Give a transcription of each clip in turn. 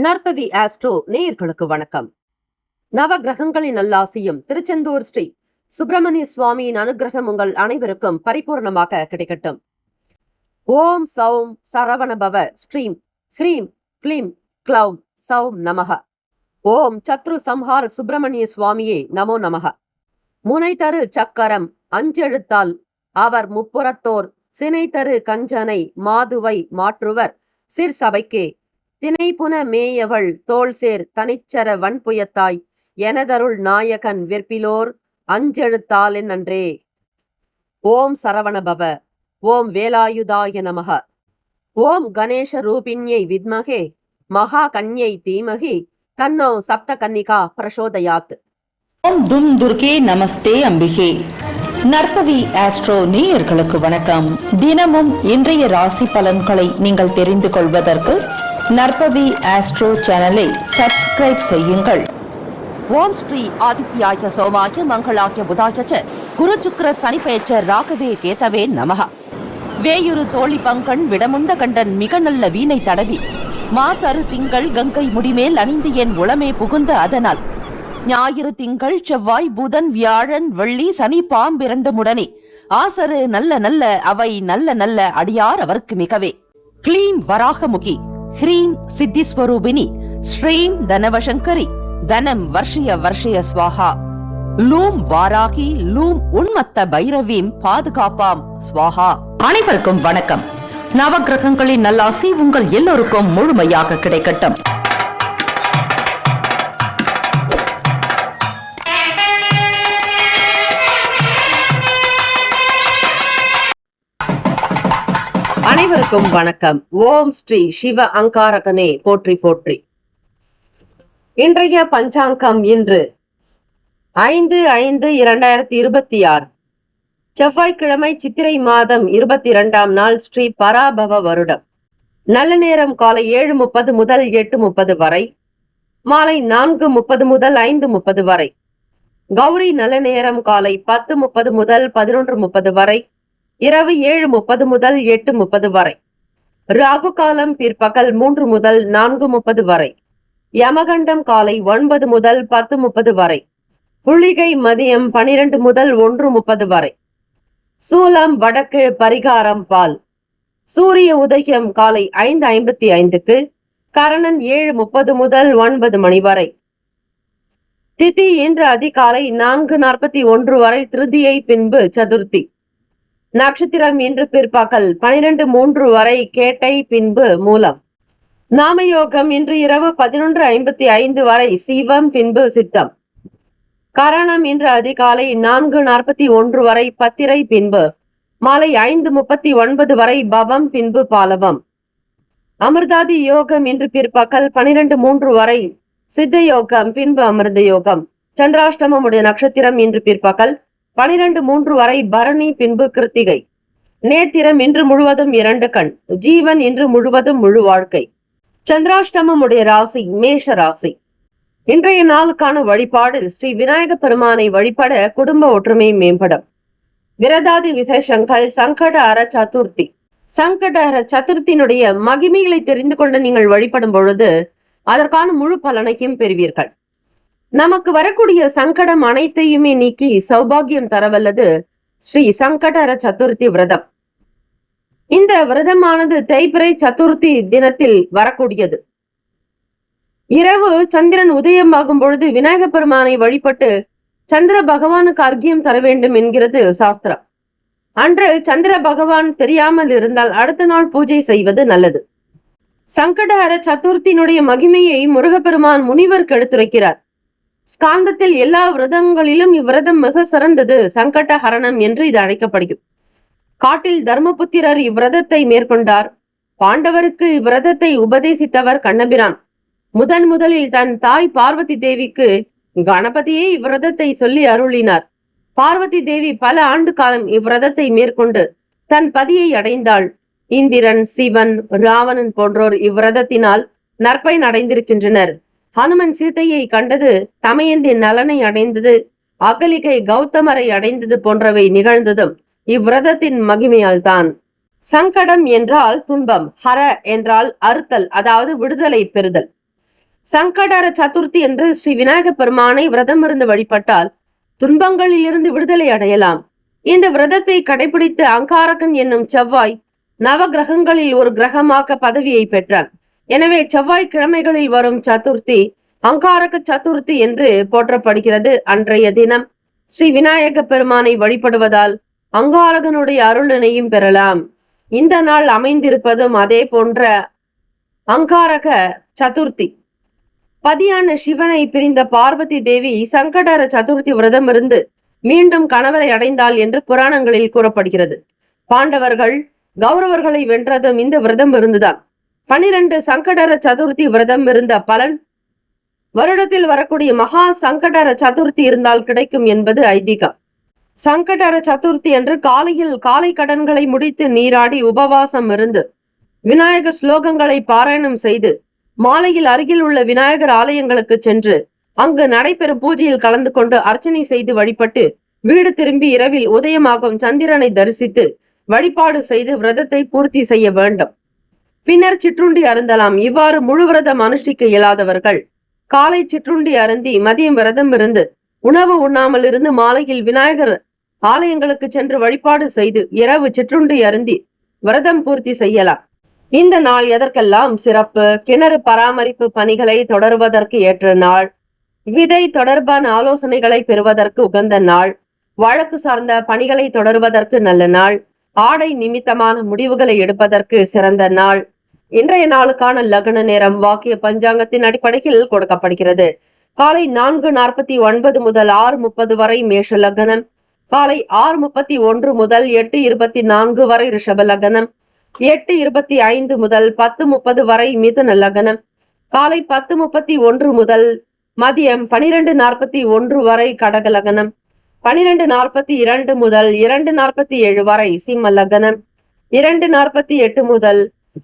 நற்பவி astro நேயர்களுக்கு வணக்கம். நவ கிரகங்களின் நல்லாசியும் திருச்செந்தூர் ஸ்ரீ சுப்பிரமணிய சுவாமியின் அனுகிரகம் உங்கள் அனைவருக்கும் பரிபூர்ணமாக கிடைக்கட்டும். ஓம் சௌம் சரவணபவ ஸ்ரீம் ஹ்ரீம் க்ளீம் க்ளௌம் சௌம் நமக. ஓம் சத்ரு சம்ஹார சுப்பிரமணிய சுவாமியே நமோ நமக. முனை தரு சக்கரம் அஞ்செழுத்தால் அவர் முப்புறத்தோர் சினை தரு கஞ்சனை மாதுவை மாற்றுவர் சிற்சபைக்கே தினைப்புன மேயவள் தோள்சேர் தனிச்சர வன்புயத்தாய் எனதருள் நாயகன் வெற்பிலோர் அஞ்செழுத்தால் நன்றே. ஓம் சரவணபவ. ஓம் வேலாயுதாய நமக. ஓம் கணேஷ ரூபிண்யை வித்மகே மகா கன்யை தீமகி தன்னோ சப்த கன்னிகா பிரசோதயாத். ஓம் தும் துர்கே நமஸ்தே அம்பிகே. நற்பவி ஆஸ்ட்ரோ நேயர்களுக்கு வணக்கம். தினமும் இன்றைய ராசி பலன்களை நீங்கள் தெரிந்து கொள்வதற்கு நற்பவி ஆஸ்ட்ரோ சேனலை சப்ஸ்கிரைப் செய்யுங்கள். ஓம் ஸ்ரீ ஆதித்யாய சோமாய மங்களாய புதாய குரு சுக்கிர சனி பெயர்ச்ச ராகவே கேதவே நமக. வேயுரு தோழி பங்கன் விடமுண்ட கண்டன் மிக நல்ல வீணை தடவி மாசரு திங்கள் கங்கை முடிமேல் அணிந்து என் உளமே புகுந்த அதனால் ஞாயிறு திங்கள் செவ்வாய் புதன் வியாழன் வெள்ளி சனி பாம்பிரண்டு முடனே ஆசரு நல்ல நல்ல அவை நல்ல நல்ல அடியார் அவருக்கு மிகவே. க்ளீம் வராகமுகி ஹ்ரீம் சித்திஸ்வரூபிணி ஸ்ரீம் தனவசங்கரி தனம் வர்ஷய வர்ஷய ஸ்வாஹா. லூம் வாராகி லூம் உன்மத்த பைரவீம் பாதுகாப்பாம் ஸ்வாஹா. அனைவருக்கும் வணக்கம். நவகிரகங்களின் நல்லாசி உங்கள் எல்லோருக்கும் முழுமையாக கிடைக்கட்டும். அனைவருக்கும் வணக்கம். ஓம் ஸ்ரீ சிவ அங்காரகனே போற்றி போற்றி. இன்றைய பஞ்சாங்கம் இன்று 5/5/2026 செவ்வாய்க்கிழமை சித்திரை மாதம் 22ஆம் நாள் ஸ்ரீ பராபவ வருடம். நல்ல நேரம் காலை 7:30 முதல் 8:30 வரை, மாலை 4:30 முதல் 5:30 வரை. கௌரி நல்ல நேரம் காலை 10:30 முதல் 11:30 வரை, இரவு 7:30 முதல் 8:30 வரை. ராகு காலம் பிற்பகல் 3 முதல் 4:30 வரை. யமகண்டம் காலை 9 முதல் 10:30 வரை. புளிகை மதியம் 12 முதல் 1:30 வரை. சூலம் வடக்கு, பரிகாரம் பால். சூரிய உதயம் காலை 5:55க்கு, கரணன் 7:30 முதல் 9 மணி வரை. திதி இன்று அதிகாலை 4:41 வரை திருதியை, பின்பு சதுர்த்தி. நட்சத்திரம் இன்று பிற்பகல் 12:03 வரை கேட்டை, பின்பு மூலம். நாமயோகம் இன்று இரவு 11:55 வரை சீவம், பின்பு சித்தம். கரணம் இன்று அதிகாலை 4:41 வரை பத்திரை, பின்பு மாலை 5:39 வரை பவம், பின்பு பாலவம். அமிர்தாதி யோகம் இன்று பிற்பகல் 12:03 வரை சித்த யோகம், பின்பு அமிர்த யோகம். சந்திராஷ்டமம் உடைய நட்சத்திரம் இன்று பிற்பகல் 12:03 வரை பரணி, பின்பு கிருத்திகை. நேத்திரம் இன்று முழுவதும் 2 கண். ஜீவன் இன்று முழுவதும் முழு வாழ்க்கை. சந்திராஷ்டமம் உடைய ராசி மேஷ ராசி. இன்றைய நாளுக்கான வழிபாடு ஸ்ரீ விநாயக பெருமானை வழிபட குடும்ப ஒற்றுமை மேம்படும். விரதாதி விசேஷங்கள். சங்கடஹர சதுர்த்தி. சங்கடஹர சதுர்த்தியினுடைய மகிமைகளை தெரிந்து கொண்டு நீங்கள் வழிபடும் பொழுது அதற்கான முழு பலனையும் பெறுவீர்கள். நமக்கு வரக்கூடிய சங்கடம் அனைத்தையுமே நீக்கி சௌபாகியம் தரவல்லது ஸ்ரீ சங்கடஹர சதுர்த்தி விரதம். இந்த விரதமானது தேய்பிறை சதுர்த்தி தினத்தில் வரக்கூடியது. இரவு சந்திரன் உதயமாகும் பொழுது விநாயக பெருமானை வழிபட்டு சந்திர பகவானுக்கு அர்க்கியம் தர வேண்டும் என்கிறது சாஸ்திரம். அன்று சந்திர பகவான் தெரியாமல் இருந்தால் அடுத்த நாள் பூஜை செய்வது நல்லது. சங்கடஹர சதுர்த்தியினுடைய மகிமையை முருகப்பெருமான் முனிவருக்கு எடுத்துரைக்கிறார். ஸ்காந்தத்தில் எல்லா விரதங்களிலும் இவ்விரதம் மிக சிறந்தது சங்கட ஹரணம் என்று இது அழைக்கப்படுகிறது. காட்டில் தர்மபுத்திரர் இவ்விரதத்தை மேற்கொண்டார். பாண்டவருக்கு இவ்விரதத்தை உபதேசித்தவர் கண்ணபிரான். முதலில் தன் தாய் பார்வதி தேவிக்கு கணபதியே இவ்விரதத்தை சொல்லி அருளினார். பார்வதி தேவி பல ஆண்டு காலம் இவ்விரதத்தை மேற்கொண்டு தன் பதியை அடைந்தாள். இந்திரன், சிவன், ராவணன் போன்றோர் இவ்விரதத்தினால் நற்பயன் அடைந்திருக்கின்றனர். ஹனுமன் சீதையை கண்டது, தமையந்தின் நலனை அடைந்தது, அகலிகை கௌதமரை அடைந்தது போன்றவை நிகழ்ந்ததும் இவ்விரதத்தின் மகிமையால் தான். சங்கடம் என்றால் துன்பம், ஹர என்றால் அறுத்தல், அதாவது விடுதலை பெறுதல். சங்கடஹர சதுர்த்தி என்று ஸ்ரீ விநாயக பெருமானை விரதம் இருந்து வழிபட்டால் துன்பங்களில் இருந்து விடுதலை அடையலாம். இந்த விரதத்தை கடைபிடித்து அங்காரகன் என்னும் செவ்வாய் நவ கிரகங்களில் ஒரு கிரகமாக பதவியை பெற்றான். எனவே செவ்வாய் கிழமைகளில் வரும் சதுர்த்தி அங்காரக சதுர்த்தி என்று போற்றப்படுகிறது. அன்றைய தினம் ஸ்ரீ விநாயக பெருமானை வழிபடுவதால் அங்காரகனுடைய அருளினையும் பெறலாம். இந்த நாள் அமைந்திருப்பதும் அதே போன்ற அங்காரக சதுர்த்தி. பதியான சிவனை பிரிந்த பார்வதி தேவி சங்கடஹர சதுர்த்தி விரதம் இருந்து மீண்டும் கணவரை அடைந்தாள் என்று புராணங்களில் கூறப்படுகிறது. பாண்டவர்கள் கௌரவர்களை வென்றதும் இந்த விரதம் இருந்துதான். 12 சங்கடஹர சதுர்த்தி விரதம் இருந்த பலன் வருடத்தில் வரக்கூடிய மகா சங்கடஹர சதுர்த்தி இருந்தால் கிடைக்கும் என்பது ஐதீகம். சங்கடஹர சதுர்த்தி என்று காலையில் காலை கடன்களை முடித்து நீராடி உபவாசம் இருந்து விநாயகர் ஸ்லோகங்களை பாராயணம் செய்து மாலையில் அருகில் உள்ள விநாயகர் ஆலயங்களுக்கு சென்று அங்கு நடைபெறும் பூஜையில் கலந்து கொண்டு அர்ச்சனை செய்து வழிபட்டு வீடு திரும்பி இரவில் உதயமாகும் சந்திரனை தரிசித்து வழிபாடு செய்து விரதத்தை பூர்த்தி செய்ய வேண்டும். பின்னர் சிற்றுண்டி அருந்தலாம். இவ்வாறு முழு விரதம் அனுஷ்டிக்க இயலாதவர்கள் காலை சிற்றுண்டி அருந்தி மதியம் விரதம் இருந்து உணவு உண்ணாமல் இருந்து மாலையில் விநாயகர் ஆலயங்களுக்கு சென்று வழிபாடு செய்து இரவு சிற்றுண்டி அருந்தி விரதம் பூர்த்தி செய்யலாம். இந்த நாள் எதற்கெல்லாம் சிறப்பு? கிணறு பராமரிப்பு பணிகளை தொடருவதற்கு ஏற்ற நாள், விதை தொடர்பான ஆலோசனைகளை பெறுவதற்கு உகந்த நாள், வழக்கு சார்ந்த பணிகளை தொடருவதற்கு நல்ல நாள், ஆடை நிமித்தமான முடிவுகளை எடுப்பதற்கு சிறந்த நாள். இன்றைய நாளுக்கான லக்ன நேரம் வாக்கிய பஞ்சாங்கத்தின் அடிப்படையில் கொடுக்கப்படுகிறது. காலை 4:49 முதல் 6:30 வரை மேஷ லக்னம், காலை 6:31 முதல் 8:24 வரை ரிஷப லக்னம், 8:25 முதல் 10:30 வரை மிதுன லக்னம், காலை 10:31 முதல் மதியம் 12:41 வரை கடக லக்னம், 12:42 முதல் 2:47 வரை சிம்ம லக்னம், 2:48 முதல்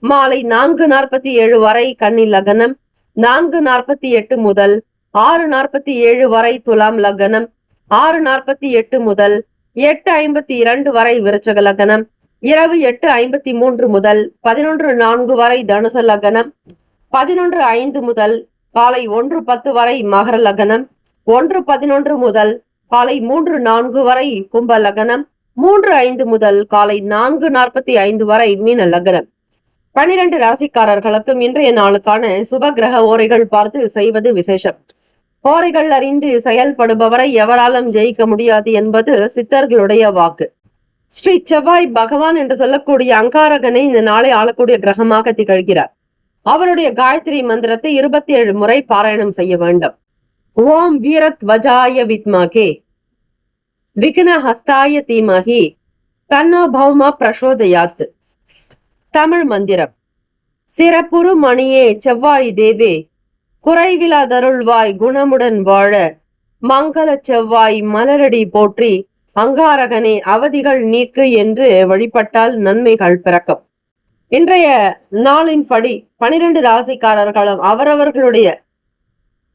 மாலை 4:47 வரை கன்னி லக்னம், 4:48 முதல் 6:47 வரை துலாம் லக்னம், 6:48 முதல் 8:52 வரை விருச்சக லக்னம், இரவு 8:53 முதல் 11:04 வரை தனுச லக்னம், 11:05 முதல் காலை 1:10 வரை மகர லக்னம், 1:11 முதல் காலை 3:04 வரை கும்ப லக்னம், 3:05 முதல் காலை 4:45 வரை மீன லக்னம். 12 ராசிக்காரர்களுக்கும் இன்றைய நாளுக்கான சுப கிரக ஓரைகள் பார்த்து செய்வது விசேஷம். ஓரைகள் அறிந்து செயல்படுபவரை எவராலும் ஜெயிக்க முடியாது என்பது சித்தர்களுடைய வாக்கு. ஸ்ரீ செவ்வாய் பகவான் என்று சொல்லக்கூடிய அங்காரகனை இந்த நாளை ஆளக்கூடிய கிரகமாக திகழ்கிறார். அவருடைய காயத்ரி மந்திரத்தை 27 முறை பாராயணம் செய்ய வேண்டும். ஓம் வீரத்வஜாய வித்மகே விக்ன ஹஸ்தாய தீமகி தன்னோ பௌம பிரசோதயாத். தமிழ் மந்திரம். சிறப்புறு மணியே செவ்வாய் தேவே குறைவிலாதருள்வாய் குணமுடன் வாழ மங்கள செவ்வாய் மலரடி போற்றி அங்காரகனே அவதிகள் நீக்கு என்று வழிபட்டால் நன்மைகள் பிறக்கும். இன்றைய நாளின் படி 12 ராசிக்காரர்களும் அவரவர்களுடைய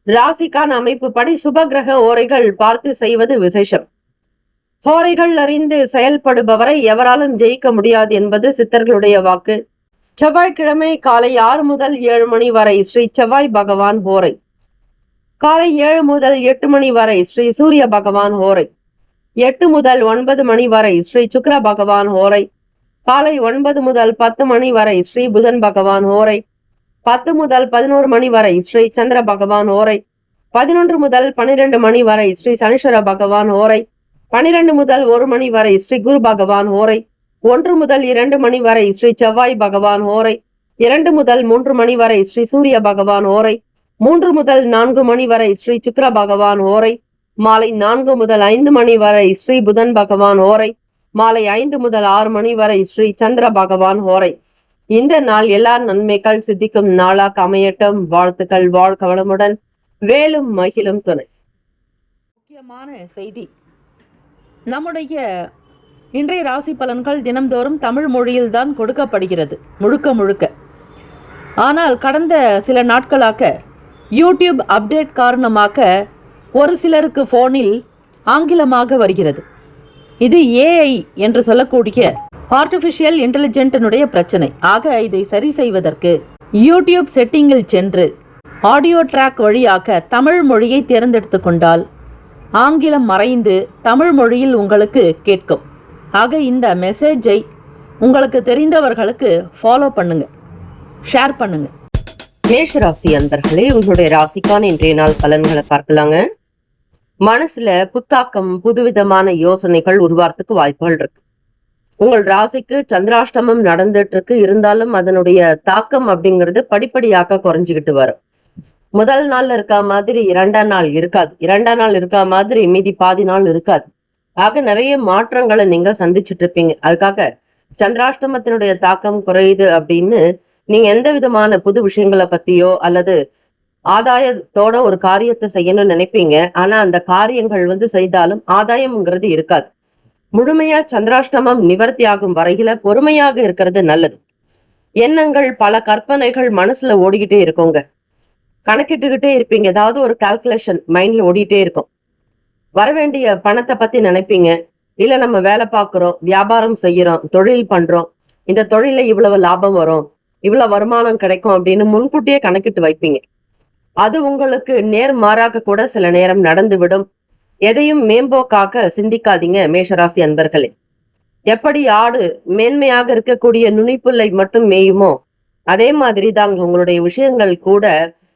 ராசிக்கான அமைப்பு படி சுப கிரக ஓரைகள் பார்த்து செய்வது விசேஷம். ஓரைகள் அறிந்து செயல்படுபவரை எவராலும் ஜெயிக்க முடியாது என்பது சித்தர்களுடைய வாக்கு. செவ்வாய்க்கிழமை காலை 6 முதல் 7 மணி வரை ஸ்ரீ செவ்வாய் பகவான் ஹோரை, காலை 7 முதல் 8 மணி வரை ஸ்ரீ சூரிய பகவான் ஹோரை, 8 முதல் 9 மணி வரை ஸ்ரீ சுக்கிர பகவான் ஹோரை, காலை 9 முதல் 10 மணி வரை ஸ்ரீ புதன் பகவான் ஹோரை, 10 முதல் 11 மணி வரை ஸ்ரீ சந்திர பகவான் ஹோரை, 11 முதல் 12 மணி வரை ஸ்ரீ சனீஸ்வர பகவான் ஹோரை, 12 முதல் 1 மணி வரை ஸ்ரீ குரு பகவான் ஹோரை, 1 முதல் 2 மணி வரை ஸ்ரீ செவ்வாய் பகவான் ஹோரை, 2 முதல் 3 மணி வரை ஸ்ரீ சூரிய பகவான் ஹோரை, 3 முதல் 4 மணி வரை ஸ்ரீ சுக்கிர பகவான் ஹோரை, மாலை 4 முதல் 5 மணி வரை ஸ்ரீ புதன் பகவான் ஹோரை, மாலை 5 முதல் 6 மணி வரை ஸ்ரீ சந்திர பகவான் ஹோரை. இந்த நாள் எல்லா நன்மைகள் சித்திக்கும் நாளாக அமையட்டும். வாழ்த்துக்கள். வாழ்க வளமுடன். வேலும் மகிழும் துணை. முக்கியமான செய்தி. நம்முடைய இன்றைய ராசி பலன்கள் தினம்தோறும் தமிழ் மொழியில்தான் கொடுக்கப்படுகிறது முழுக்க. ஆனால் கடந்த சில நாட்களாக யூடியூப் அப்டேட் காரணமாக ஒரு சிலருக்கு போனில் ஆங்கிலமாக வருகிறது. இது ஏஐ என்று சொல்லக்கூடிய ஆர்டிஃபிஷியல் இன்டெலிஜென்டினுடைய பிரச்சனை. ஆக இதை சரி செய்வதற்கு யூடியூப் செட்டிங்கில் சென்று ஆடியோ ட்ராக் வழியாக தமிழ் மொழியை தேர்ந்தெடுத்து கொண்டால் ஆங்கிலம் மறைந்து தமிழ் மொழியில் உங்களுக்கு கேட்கும். ஆக இந்த மெசேஜை உங்களுக்கு தெரிந்தவர்களுக்கு ஃபாலோ பண்ணுங்க, ஷேர் பண்ணுங்க. மேஷ ராசி அன்பர்களே, உங்களுடைய ராசிக்கான இன்றைய நாள் பலன்களை பார்க்கலாங்க. மனசுல புத்தாக்கம், புதுவிதமான யோசனைகள் உருவாறதுக்கு வாய்ப்புகள் இருக்கு. உங்கள் ராசிக்கு சந்திராஷ்டமம் நடந்துட்டு இருக்கு. இருந்தாலும் அதனுடைய தாக்கம் அப்படிங்கிறது படிப்படியாக குறைஞ்சிக்கிட்டு வரும். முதல் நாள்ல இருக்கா மாதிரி இரண்டாம் நாள் இருக்காது. இரண்டாம் நாள் இருக்கா மாதிரி மீதி பாதி நாள் இருக்காது. ஆக நிறைய மாற்றங்களை நீங்க சந்திச்சுட்டு இருப்பீங்க. அதுக்காக சந்திராஷ்டமத்தினுடைய தாக்கம் குறையுது அப்படின்னு நீங்க எந்த விதமான புது விஷயங்களை பத்தியோ அல்லது ஆதாயத்தோட ஒரு காரியத்தை செய்யணும்னு நினைப்பீங்க. ஆனா அந்த காரியங்கள் செய்தாலும் ஆதாயம்ங்கிறது இருக்காது. முழுமையா சந்திராஷ்டமம் நிவர்த்தி ஆகும் வரையில பொறுமையாக இருக்கிறது நல்லது. எண்ணங்கள், பல கற்பனைகள் மனசுல ஓடிக்கிட்டே இருக்குங்க. கணக்கிட்டுக்கிட்டே இருப்பீங்க. ஏதாவது ஒரு கால்குலேஷன் மைண்ட்ல ஓடிட்டே இருக்கும். வரவேண்டிய பணத்தை பத்தி நினைப்பீங்க. இல்ல நம்ம வேலை பார்க்குறோம், வியாபாரம் செய்யறோம், தொழில் பண்றோம், இந்த தொழில இவ்வளவு லாபம் வரும், இவ்வளவு வருமானம் கிடைக்கும் அப்படின்னு முன்கூட்டியே கணக்கிட்டு வைப்பீங்க. அது உங்களுக்கு நேர்மாறாக கூட சில நேரம் நடந்துவிடும். எதையும் மேம்போக்காக சிந்திக்காதீங்க மேஷராசி அன்பர்களே. எப்படி ஆடு மேன்மையாக இருக்கக்கூடிய நுனிப்புல்லை மட்டும் மேயுமோ அதே மாதிரி தாங்க உங்களுடைய விஷயங்கள் கூட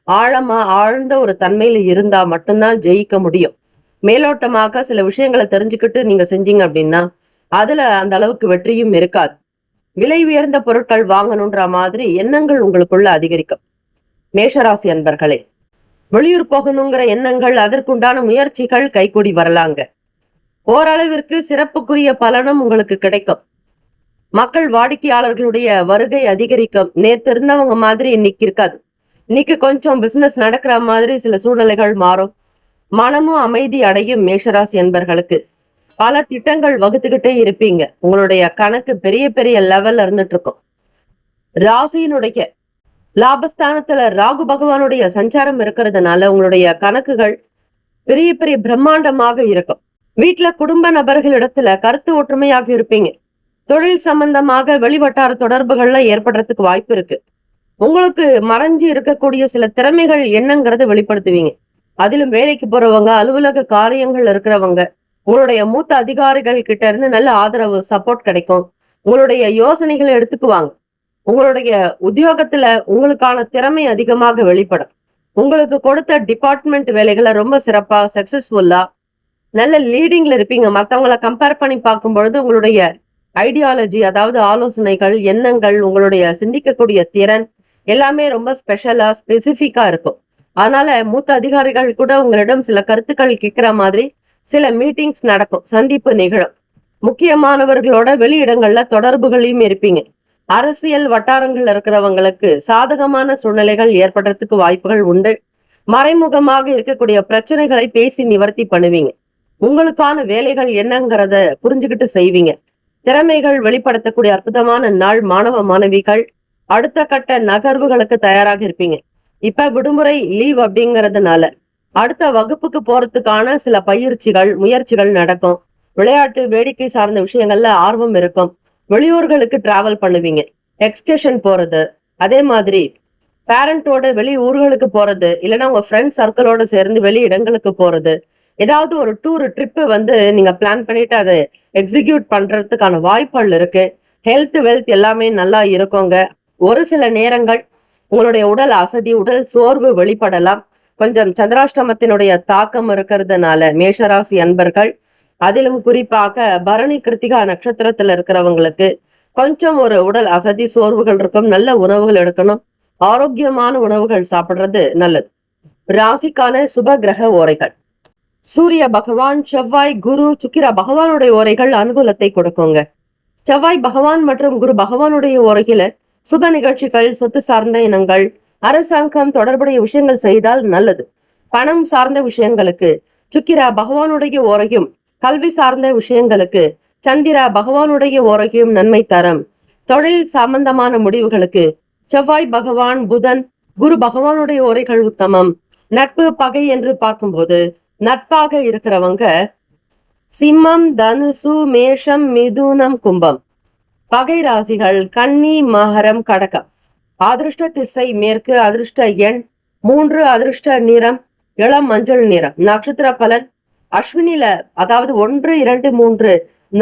ஆழமா ஆழ்ந்த ஒரு தன்மையில இருந்தா மட்டும்தான் ஜெயிக்க முடியும். மேலோட்டமாக சில விஷயங்களை தெரிஞ்சுக்கிட்டு நீங்க செஞ்சீங்க அப்படின்னா அதுல அந்த அளவுக்கு வெற்றியும் இருக்காது. விலை உயர்ந்த பொருட்கள் வாங்கணுன்ற மாதிரி எண்ணங்கள் உங்களுக்குள்ள அதிகரிக்கும். மேஷராசி அன்பர்களே, வெளியூர் போகணுங்கிற எண்ணங்கள், அதற்குண்டான முயற்சிகள் கைகூடி வரலாங்க. ஓரளவிற்கு சிறப்புக்குரிய பலனும் உங்களுக்கு கிடைக்கும். மக்கள் வாடிக்கையாளர்களுடைய வருகை அதிகரிக்கும். நேற்று இருந்தவங்க மாதிரி இன்னைக்கு இருக்காது. இன்னைக்கு கொஞ்சம் பிசினஸ் நடக்கிற மாதிரி சில சூழ்நிலைகள் மாறும். மனமும் அமைதி அடையும். மேஷராசி என்பர்களுக்கு பல திட்டங்கள் வகுத்துக்கிட்டே இருப்பீங்க. உங்களுடைய கணக்கு பெரிய பெரிய லெவல்ல இருந்துட்டு இருக்கும். ராசியினுடைய லாபஸ்தானத்துல ராகு பகவானுடைய சஞ்சாரம் இருக்கிறதுனால உங்களுடைய கணக்குகள் பெரிய பெரிய பிரம்மாண்டமாக இருக்கும். வீட்டுல குடும்ப நபர்களிடத்துல கருத்து ஒற்றுமையாக இருப்பீங்க. தொழில் சம்பந்தமாக வெளிவட்டார தொடர்புகள்லாம் ஏற்படுறதுக்கு வாய்ப்பு இருக்கு. உங்களுக்கு மறைஞ்சு இருக்கக்கூடிய சில திறமைகள் என்னங்கிறத வெளிப்படுத்துவீங்க. அதிலும் வேலைக்கு போறவங்க, அலுவலக காரியங்கள் இருக்கிறவங்க, உங்களுடைய மூத்த அதிகாரிகள் கிட்ட இருந்து நல்ல ஆதரவு, சப்போர்ட் கிடைக்கும். உங்களுடைய யோசனைகளை எடுத்துக்குவாங்க. உங்களுடைய உத்தியோகத்துல உங்களுக்கான திறமை அதிகமாக வெளிப்படும். உங்களுக்கு கொடுத்த டிபார்ட்மெண்ட் வேலைகளை ரொம்ப சிறப்பா, சக்சஸ்ஃபுல்லா, நல்ல லீடிங்ல இருப்பீங்க. மற்றவங்களை கம்பேர் பண்ணி பார்க்கும் பொழுது உங்களுடைய ஐடியாலஜி, அதாவது ஆலோசனைகள், எண்ணங்கள், உங்களுடைய சிந்திக்கக்கூடிய திறன் எல்லாமே ரொம்ப ஸ்பெஷலா, ஸ்பெசிபிக்கா இருக்கும். அதனால மூத்த அதிகாரிகள் கூட உங்களிடம் சில கருத்துக்கள் கேட்கிற மாதிரி சில மீட்டிங்ஸ் நடக்கும், சந்திப்பு நிகழும். முக்கியமானவர்களோட வெளியிடங்கள்ல தொடர்புகளையும் இருப்பீங்க. அரசியல் வட்டாரங்கள் இருக்கிறவங்களுக்கு சாதகமான சூழ்நிலைகள் ஏற்படுறதுக்கு வாய்ப்புகள் உண்டு. மறைமுகமாக இருக்கக்கூடிய பிரச்சனைகளை பேசி நிவர்த்தி பண்ணுவீங்க. உங்களுக்கான வேலைகள் என்னங்கிறத புரிஞ்சுக்கிட்டு செய்வீங்க. திறமைகள் வெளிப்படுத்தக்கூடிய அற்புதமான நாள். மாணவ மாணவிகள் அடுத்த கட்ட நகர்வுகளுக்கு தயாராக இருப்பீங்க. இப்ப விடுமுறை லீவ் அப்படிங்கறதுனால அடுத்த வகுப்புக்கு போறதுக்கான சில பயிற்சிகள், முயற்சிகள் நடக்கும். விளையாட்டு, வேடிக்கை சார்ந்த விஷயங்கள்ல ஆர்வம் இருக்கும். வெளியூர்களுக்கு டிராவல் பண்ணுவீங்க. எக்ஸ்கர்ஷன் போறது, அதே மாதிரி பேரண்டோட வெளி ஊர்களுக்கு போறது, இல்லைன்னா உங்க ஃப்ரெண்ட் சர்க்கிளோட சேர்ந்து வெளி இடங்களுக்கு போறது, ஏதாவது ஒரு டூர் ட்ரிப்பு நீங்க பிளான் பண்ணிட்டு அதை எக்ஸிக்யூட் பண்றதுக்கான வாய்ப்புகள் இருக்கு. ஹெல்த், வெல்த் எல்லாமே நல்லா இருக்குங்க. ஒரு சில நேரங்கள் உங்களுடைய உடல் அசதி, உடல் சோர்வு வெளிப்படலாம். கொஞ்சம் சந்திராஷ்டமத்தினுடைய தாக்கம் இருக்கிறதுனால மேஷராசி அன்பர்கள், அதிலும் குறிப்பாக பரணி கிருத்திகா நட்சத்திரத்துல இருக்கிறவங்களுக்கு கொஞ்சம் ஒரு உடல் அசதி, சோர்வுகள் இருக்கும். நல்ல உணவுகள் எடுக்கணும். ஆரோக்கியமான உணவுகள் சாப்பிடுறது நல்லது. ராசிக்கான சுப கிரக ஓரைகள்: சூரிய பகவான், செவ்வாய், குரு, சுக்கிர பகவானுடைய ஓரைகள் அனுகூலத்தை கொடுக்குங்க. செவ்வாய் பகவான் மற்றும் குரு பகவானுடைய ஓரையில சுப நிகழ்ச்சிகள், சொத்து சார்ந்த இனங்கள், அரசாங்கம் தொடர்புடைய விஷயங்கள் செய்தால் நல்லது. பணம் சார்ந்த விஷயங்களுக்கு சுக்கிர பகவானுடைய ஓரையும், கல்வி சார்ந்த விஷயங்களுக்கு சந்திர பகவானுடைய ஓரையும் நன்மை தரும். தொழில் சம்பந்தமான முடிவுகளுக்கு செவ்வாய் பகவான், புதன், குரு பகவானுடைய ஓரைகள் உத்தமம். நட்பு, பகை என்று பார்க்கும்போது நட்பாக இருக்கிறவங்க சிம்மம், தனுசு, மேஷம், மிதுனம், கும்பம். பகை ராசிகள் கன்னி, மகரம், கடகம். அதிர்ஷ்ட திசை மேற்கு. அதிர்ஷ்ட எண் 3 அதிர்ஷ்ட நிறம் இளம் மஞ்சள் நிறம். நட்சத்திர பலன் அஸ்வினில, அதாவது 1, 2, 3,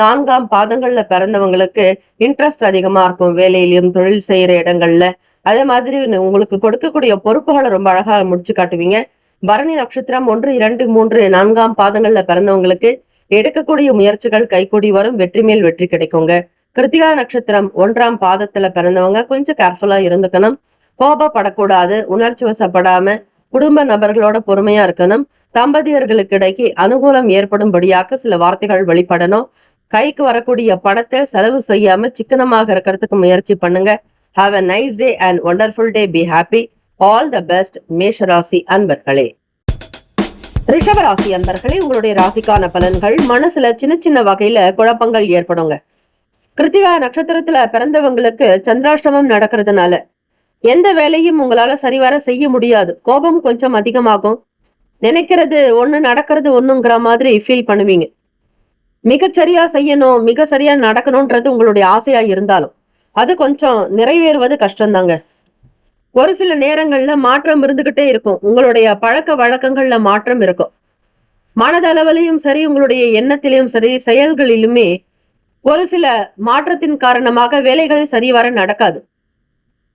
4ஆம் பாதங்கள்ல பிறந்தவங்களுக்கு இன்ட்ரெஸ்ட் அதிகமா இருக்கும் வேலையிலயும் தொழில் செய்யற இடங்கள்ல. அதே மாதிரி உங்களுக்கு கொடுக்கக்கூடிய பொறுப்புகளை ரொம்ப அழகா முடிச்சு காட்டுவீங்க. பரணி நட்சத்திரம் 1, 2, 3, 4ஆம் பாதங்கள்ல பிறந்தவங்களுக்கு எடுக்கக்கூடிய முயற்சிகள் கைகூடி வரும், வெற்றி மேல் வெற்றி கிடைக்குங்க. கிருத்திகா நட்சத்திரம் 1ஆம் பாதத்துல பிறந்தவங்க கொஞ்சம் கேர்ஃபுல்லா இருந்துக்கணும். கோபப்படக்கூடாது. உணர்ச்சி வசப்படாம குடும்ப நபர்களோட பொறுமையா இருக்கணும். தம்பதியர்களுக்கு இடையே அனுகூலம் ஏற்படும்படியாக சில வார்த்தைகள் வெளிப்படணும். கைக்கு வரக்கூடிய பணத்தை செலவு செய்யாம சிக்கனமாக இருக்கிறதுக்கு முயற்சி பண்ணுங்க. Have a nice day and wonderful day. Be happy. All the best மேஷராசி அன்பர்களே. ரிஷபராசி அன்பர்களே, உங்களுடைய ராசிக்கான பலன்கள். மனசுல சின்ன சின்ன வகையில குழப்பங்கள் ஏற்படுங்க. கிருத்திகா நட்சத்திரத்துல பிறந்தவங்களுக்கு சந்திராஷ்டமம் நடக்கிறதுனால எந்த வேலையும் உங்களால சரிவர செய்ய முடியாது. கோபம் கொஞ்சம் அதிகமாகும். நினைக்கிறது ஒண்ணு நடக்கிறது ஒண்ணுங்கிற மாதிரி ஃபீல் பண்ணுவீங்க. மிகச்சரியா செய்யணும், மிக சரியா நடக்கணும்ன்றது உங்களுடைய ஆசையா இருந்தாலும் அது கொஞ்சம் நிறைவேறுவது கஷ்டம்தாங்க. ஒரு சில நேரங்கள்ல மாற்றம் இருந்துகிட்டே இருக்கும். உங்களுடைய பழக்க வழக்கங்கள்ல மாற்றம் இருக்கும். மனதளவிலையும் சரி, உங்களுடைய எண்ணத்திலையும் சரி, செயல்களிலுமே ஒரு சில மாற்றத்தின் காரணமாக வேலைகள் சரிவர நடக்காது.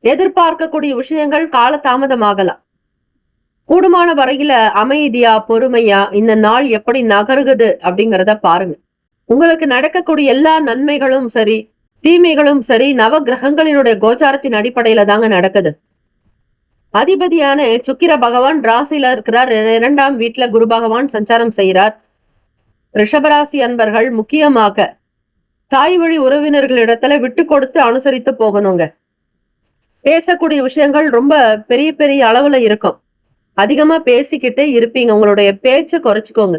எதிர்பார்க்கக்கூடிய விஷயங்கள் காலதாமதமாகலாம். கூடுமான வரையில அமைதியா பொறுமையா இந்த நாள் எப்படி நகருகுது அப்படிங்கிறத பாருங்க. உங்களுக்கு நடக்கக்கூடிய எல்லா நன்மைகளும் சரி, தீமைகளும் சரி, நவ கிரகங்களினுடைய கோச்சாரத்தின் அடிப்படையில தாங்க நடக்குது. அதிபதியான சுக்கிர பகவான் ராசியில இருக்கிறார். 2ஆம் வீட்டுல குரு பகவான் சஞ்சாரம் செய்கிறார். ரிஷபராசி அன்பர்கள் முக்கியமாக தாய் வழி உறவினர்களிடத்துல விட்டு கொடுத்து அனுசரித்து போகணுங்க. பேசக்கூடிய விஷயங்கள் ரொம்ப பெரிய பெரிய அளவுல இருக்கும். அதிகமா பேசிக்கிட்டே இருப்பீங்க. உங்களுடைய பேச்சை குறைச்சிக்கோங்க.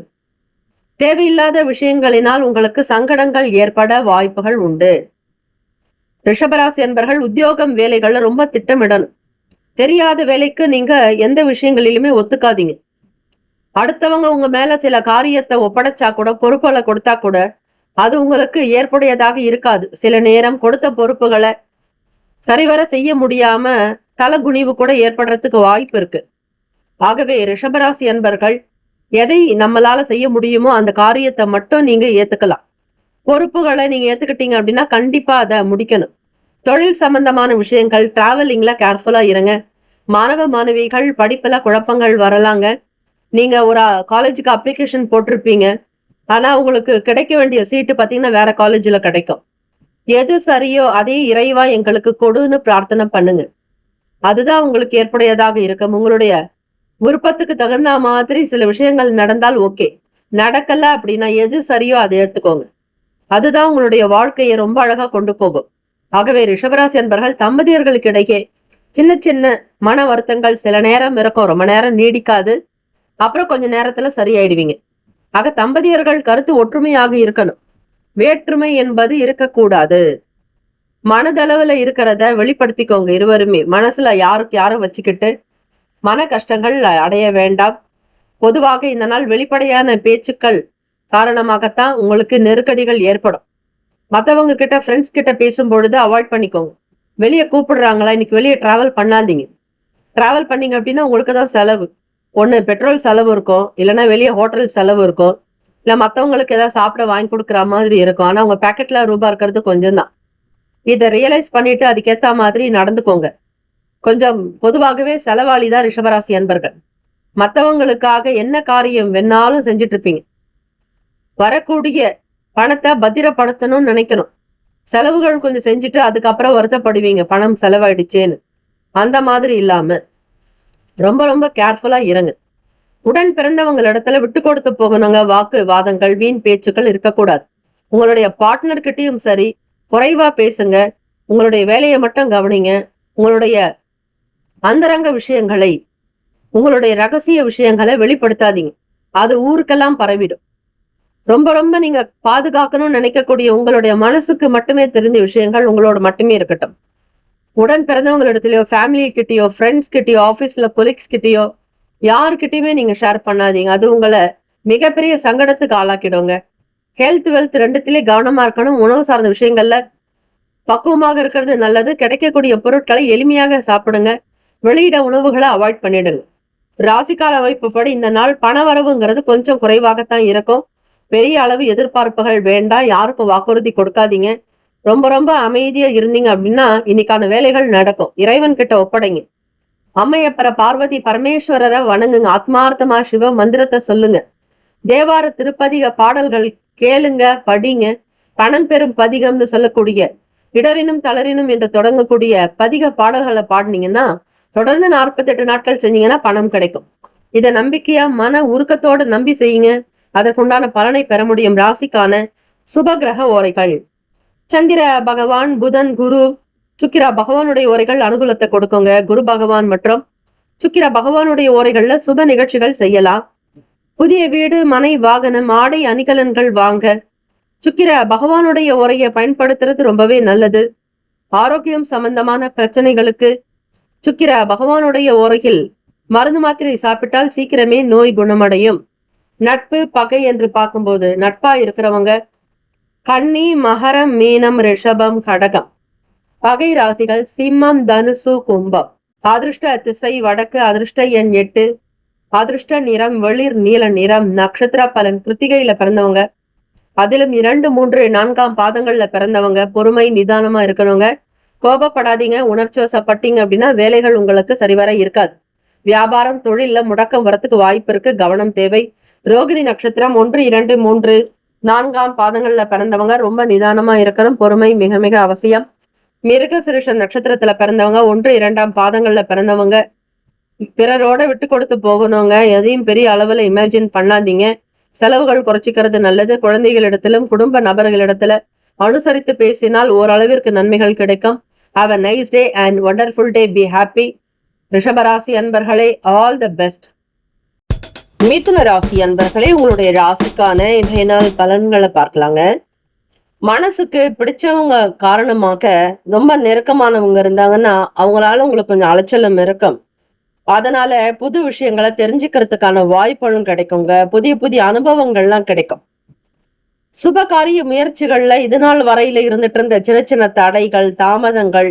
தேவையில்லாத விஷயங்களினால் உங்களுக்கு சங்கடங்கள் ஏற்பட வாய்ப்புகள் உண்டு. ரிஷபராசி என்பர்கள் உத்தியோகம் வேலைகள்ல ரொம்ப திட்டமிடணும். தெரியாத வேலைக்கு நீங்க எந்த விஷயங்களிலுமே ஒத்துக்காதீங்க. அடுத்தவங்க உங்க மேல சில காரியத்தை ஒப்படைச்சா கூட, பொறுப்புகளை கொடுத்தா கூட அது உங்களுக்கு ஏற்புடையதாக இருக்காது. சில நேரம் கொடுத்த பொறுப்புகளை சரிவர செய்ய முடியாம தலகுனிவு கூட ஏற்படுறதுக்கு வாய்ப்பு இருக்கு. ஆகவே ரிஷபராசி அன்பர்கள் எதை நம்மளால செய்ய முடியுமோ அந்த காரியத்தை மட்டும் நீங்க ஏத்துக்கலாம். பொறுப்புகளை நீங்க ஏத்துக்கிட்டீங்க அப்படின்னா கண்டிப்பா அதை முடிக்கணும். தொழில் சம்பந்தமான விஷயங்கள், டிராவலிங்ல கேர்ஃபுல்லா இருங்க. மாணவ மாணவிகள் படிப்புல குழப்பங்கள் வரலாங்க. நீங்க ஒரு காலேஜுக்கு அப்ளிகேஷன் போட்டிருப்பீங்க. ஆனா உங்களுக்கு கிடைக்க வேண்டிய சீட்டு பாத்தீங்கன்னா வேற காலேஜ்ல கிடைக்கும். எது சரியோ அதே இறைவா எங்களுக்கு கொடுன்னு பிரார்த்தனை பண்ணுங்க. அதுதான் உங்களுக்கு ஏற்புடையதாக இருக்கும். உங்களுடைய விருப்பத்துக்கு தகுந்த மாதிரி சில விஷயங்கள் நடந்தால் ஓகே. நடக்கல அப்படின்னா எது சரியோ அதை எடுத்துக்கோங்க. அதுதான் உங்களுடைய வாழ்க்கையை ரொம்ப அழகா கொண்டு போகும். ஆகவே ரிஷபராசி அன்பர்கள் தம்பதியர்களுக்கு இடையே சின்ன சின்ன மன வருத்தங்கள் சில நேரம் இருக்கும், ரொம்ப நேரம் நீடிக்காது. அப்புறம் கொஞ்ச நேரத்துல சரியாயிடுவீங்க. ஆக தம்பதியர்கள் கருத்து ஒற்றுமையாக இருக்கணும். வேற்றுமை என்பது இருக்கக்கூடாது. மனதளவுல இருக்கிறத வெளிப்படுத்திக்கோங்க. இருவருமே மனசுல யாருக்கு யாரும் வச்சுக்கிட்டு மன கஷ்டங்கள் அடைய வேண்டாம். பொதுவாக இந்த நாள் வெளிப்படையான பேச்சுக்கள் காரணமாகத்தான் உங்களுக்கு நெருக்கடிகள் ஏற்படும். மற்றவங்க கிட்ட, ஃப்ரெண்ட்ஸ் கிட்ட பேசும் பொழுது அவாய்ட் பண்ணிக்கோங்க. வெளியே கூப்பிடுறாங்களா, இன்னைக்கு வெளியே டிராவல் பண்ணாதீங்க. டிராவல் பண்ணீங்க அப்படின்னா உங்களுக்கு தான் செலவு. ஒண்ணு பெட்ரோல் செலவு இருக்கும், இல்லைன்னா வெளியே ஹோட்டல் செலவு இருக்கும், இல்ல மற்றவங்களுக்கு ஏதாவது சாப்பிட வாங்கி கொடுக்குற மாதிரி இருக்கும். ஆனா உங்க பேக்கெட்ல ரூபா இருக்கிறது கொஞ்சம் தான். இதை ரியலைஸ் பண்ணிட்டு அதுக்கேத்த மாதிரி நடந்துக்கோங்க. கொஞ்சம் பொதுவாகவே செலவாளி தான் ரிஷபராசி அன்பர்கள். மற்றவங்களுக்காக என்ன காரியம் வேணாலும் செஞ்சுட்டு இருப்பீங்க. வரக்கூடிய பணத்தை பத்திரப்படுத்தணும்னு நினைக்கணும். செலவுகள் கொஞ்சம் செஞ்சுட்டு அதுக்கப்புறம் வருத்தப்படுவீங்க, பணம் செலவாயிடுச்சேன்னு. அந்த மாதிரி இல்லாம ரொம்ப ரொம்ப கேர்ஃபுல்லா இருங்க. உடன் பிறந்தவங்க இடத்துல விட்டு கொடுத்து போகணுங்க. வாக்கு வாதங்கள், வீண் பேச்சுக்கள் இருக்கக்கூடாது. உங்களுடைய பார்ட்னர் கிட்டையும் சரி குறைவா பேசுங்க. உங்களுடைய வேலையை மட்டும் கவனிங்க. உங்களுடைய அந்தரங்க விஷயங்களை, உங்களுடைய ரகசிய விஷயங்களை வெளிப்படுத்தாதீங்க. அது ஊருக்கெல்லாம் பரவிடும். ரொம்ப ரொம்ப நீங்க பாதுகாக்கணும்னு நினைக்கக்கூடிய உங்களுடைய மனசுக்கு மட்டுமே தெரிஞ்ச விஷயங்கள் உங்களோட மட்டுமே இருக்கட்டும். உடன் பிறந்தவங்களிடத்துலயோ, ஃபேமிலி கிட்டயோ, ஃப்ரெண்ட்ஸ் கிட்டயோ, ஆபீஸ்ல கொலீக்ஸ் கிட்டயோ யாருக்கிட்டையுமே நீங்க ஷேர் பண்ணாதீங்க. அது உங்களை மிகப்பெரிய சங்கடத்துக்கு ஆளாக்கிடுங்க. ஹெல்த் வெல்த் ரெண்டுத்திலே கவனமா இருக்கணும். உணவு சார்ந்த விஷயங்கள்ல பக்குவமாக இருக்கிறது நல்லது. கிடைக்கக்கூடிய பொருட்களை எளிமையாக சாப்பிடுங்க. வெளியிட உணவுகளை அவாய்ட் பண்ணிடுங்க. ராசிக்கால அமைப்புப்படி இந்த நாள் பணவரவுங்கிறது கொஞ்சம் குறைவாகத்தான் இருக்கும். பெரிய அளவு எதிர்பார்ப்புகள் வேண்டாம். யாருக்கும் வாக்குறுதி கொடுக்காதீங்க. ரொம்ப ரொம்ப அமைதியா இருந்தீங்க அப்படின்னா இன்னைக்கான வேலைகள் நடக்கும். இறைவன் கிட்ட ஒப்படைங்க. அம்மையப்பரை பார்வதி பரமேஸ்வரரை வணங்குங்க. ஆத்மார்த்தமா சிவ மந்திரத்தை சொல்லுங்க. தேவார திருப்பதிக பாடல்கள் கேளுங்க, படிங்க. பணம் பெறும் பதிகம்னு சொல்லக்கூடிய இடரினும் தளரினும் என்று தொடங்கக்கூடிய பதிக பாடல்களை பாடினீங்கன்னா தொடர்ந்து 48 நாட்கள் செஞ்சீங்கன்னா பணம் கிடைக்கும். இதை நம்பிக்கையா மன உருக்கத்தோட நம்பி செய்யுங்க. அதற்குண்டான பலனை பெற முடியும். ராசிக்கான சுப கிரக ஓரைகள்: சந்திர பகவான், புதன், குரு, சுக்கிர பகவானுடைய ஓரைகள் அனுகூலத்தை கொடுக்குங்க. குரு பகவான் மற்றும் சுக்கிர பகவானுடைய ஓரைகள்ல சுப நிகழ்ச்சிகள் செய்யலாம். புதிய வீடு, மனை, வாகனம், ஆடை, அணிகலன்கள் வாங்க சுக்கிர பகவானுடைய ஓரையை பயன்படுத்துறது ரொம்பவே நல்லது. ஆரோக்கியம் சம்பந்தமான பிரச்சனைகளுக்கு சுக்கிர பகவானுடைய ஓரையில் மருந்து மாத்திரை சாப்பிட்டால் சீக்கிரமே நோய் குணமடையும். நட்பு, பகை என்று பார்க்கும்போது நட்பா இருக்கிறவங்க கன்னி, மகரம், மீனம், ரிஷபம், கடகம். பகை ராசிகள் சிம்மம், தனுசு, கும்பம். அதிர்ஷ்ட திசை வடக்கு. அதிர்ஷ்ட எண் 8. அதிர்ஷ்ட நிறம் வெளிர் நீல நிறம். நட்சத்திர பலன்: கிருத்திகையில பிறந்தவங்க, அதிலும் 2, 3, 4ஆம் பாதங்கள்ல பிறந்தவங்க பொறுமை நிதானமா இருக்கணுங்க. கோபப்படாதீங்க. உணர்ச்சி வசப்பட்டீங்க அப்படின்னா வேலைகள் உங்களுக்கு சரிவர இருக்காது. வியாபாரம், தொழில முடக்கம் வரத்துக்கு வாய்ப்பு இருக்கு. கவனம் தேவை. ரோகிணி நட்சத்திரம் 1, 2, 3, 4ஆம் பாதங்கள்ல பிறந்தவங்க ரொம்ப நிதானமா இருக்கணும். பொறுமை மிக மிக அவசியம். மிருகசிருஷ நட்சத்திரத்துல பிறந்தவங்க 1, 2ஆம் பாதங்கள்ல பிறந்தவங்க பிறரோட விட்டு கொடுத்து போகணுங்க. எதையும் பெரிய அளவுல இமேஜின் பண்ணாதீங்க. செலவுகள் குறைச்சிக்கிறது நல்லது. குழந்தைகளிடத்திலும் குடும்ப நபர்களிடத்துல அனுசரித்து பேசினால் ஓரளவிற்கு நன்மைகள் கிடைக்கும். Have a nice day and wonderful day. Be happy. ரிஷபராசி அன்பர்களே, ஆல் த பெஸ்ட். மிதுன ராசி அன்பர்களே, உங்களுடைய ராசிக்கான இன்றைய நாள் பலன்களை பார்க்கலாங்க. மனசுக்கு பிடிச்சவங்க காரணமாக ரொம்ப நெருக்கமானவங்க இருந்தாங்கன்னா அவங்களால உங்களுக்கு கொஞ்சம் அலைச்சலும் இருக்கும். அதனால புது விஷயங்களை தெரிஞ்சுக்கிறதுக்கான வாய்ப்புகளும் கிடைக்குங்க. புதிய புதிய அனுபவங்கள்லாம் கிடைக்கும். சுபகாரிய முயற்சிகள்ல இது நாள் வரையில இருந்துட்டு இருந்த சின்ன சின்ன தடைகள், தாமதங்கள்,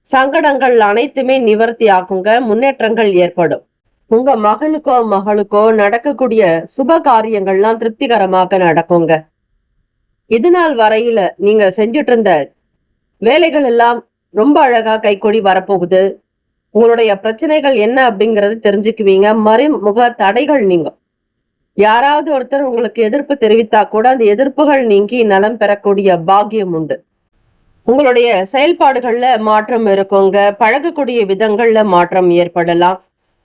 சங்கடங்கள் அனைத்துமே நிவர்த்தி ஆகுங்க. முன்னேற்றங்கள் ஏற்படும். உங்க மகனுக்கோ மகளுக்கோ நடக்கக்கூடிய சுப காரியங்கள்லாம் திருப்திகரமாக நடக்குங்க. இது நாள் வரையில நீங்க செஞ்சுட்டு இருந்த வேலைகள் எல்லாம் ரொம்ப அழகா கைகூடி வரப்போகுது. உங்களுடைய பிரச்சனைகள் என்ன அப்படிங்கறது தெரிஞ்சுக்குவீங்க. மறைமுக தடைகள் நீங்கும். யாராவது ஒருத்தர் உங்களுக்கு எதிர்ப்பு தெரிவித்தா கூட அந்த எதிர்ப்புகள் நீங்கி நலம் பெறக்கூடிய பாக்கியம் உண்டு. உங்களுடைய செயல்பாடுகள்ல மாற்றம் இருக்குங்க. பழகக்கூடிய விதங்கள்ல மாற்றம் ஏற்படலாம்.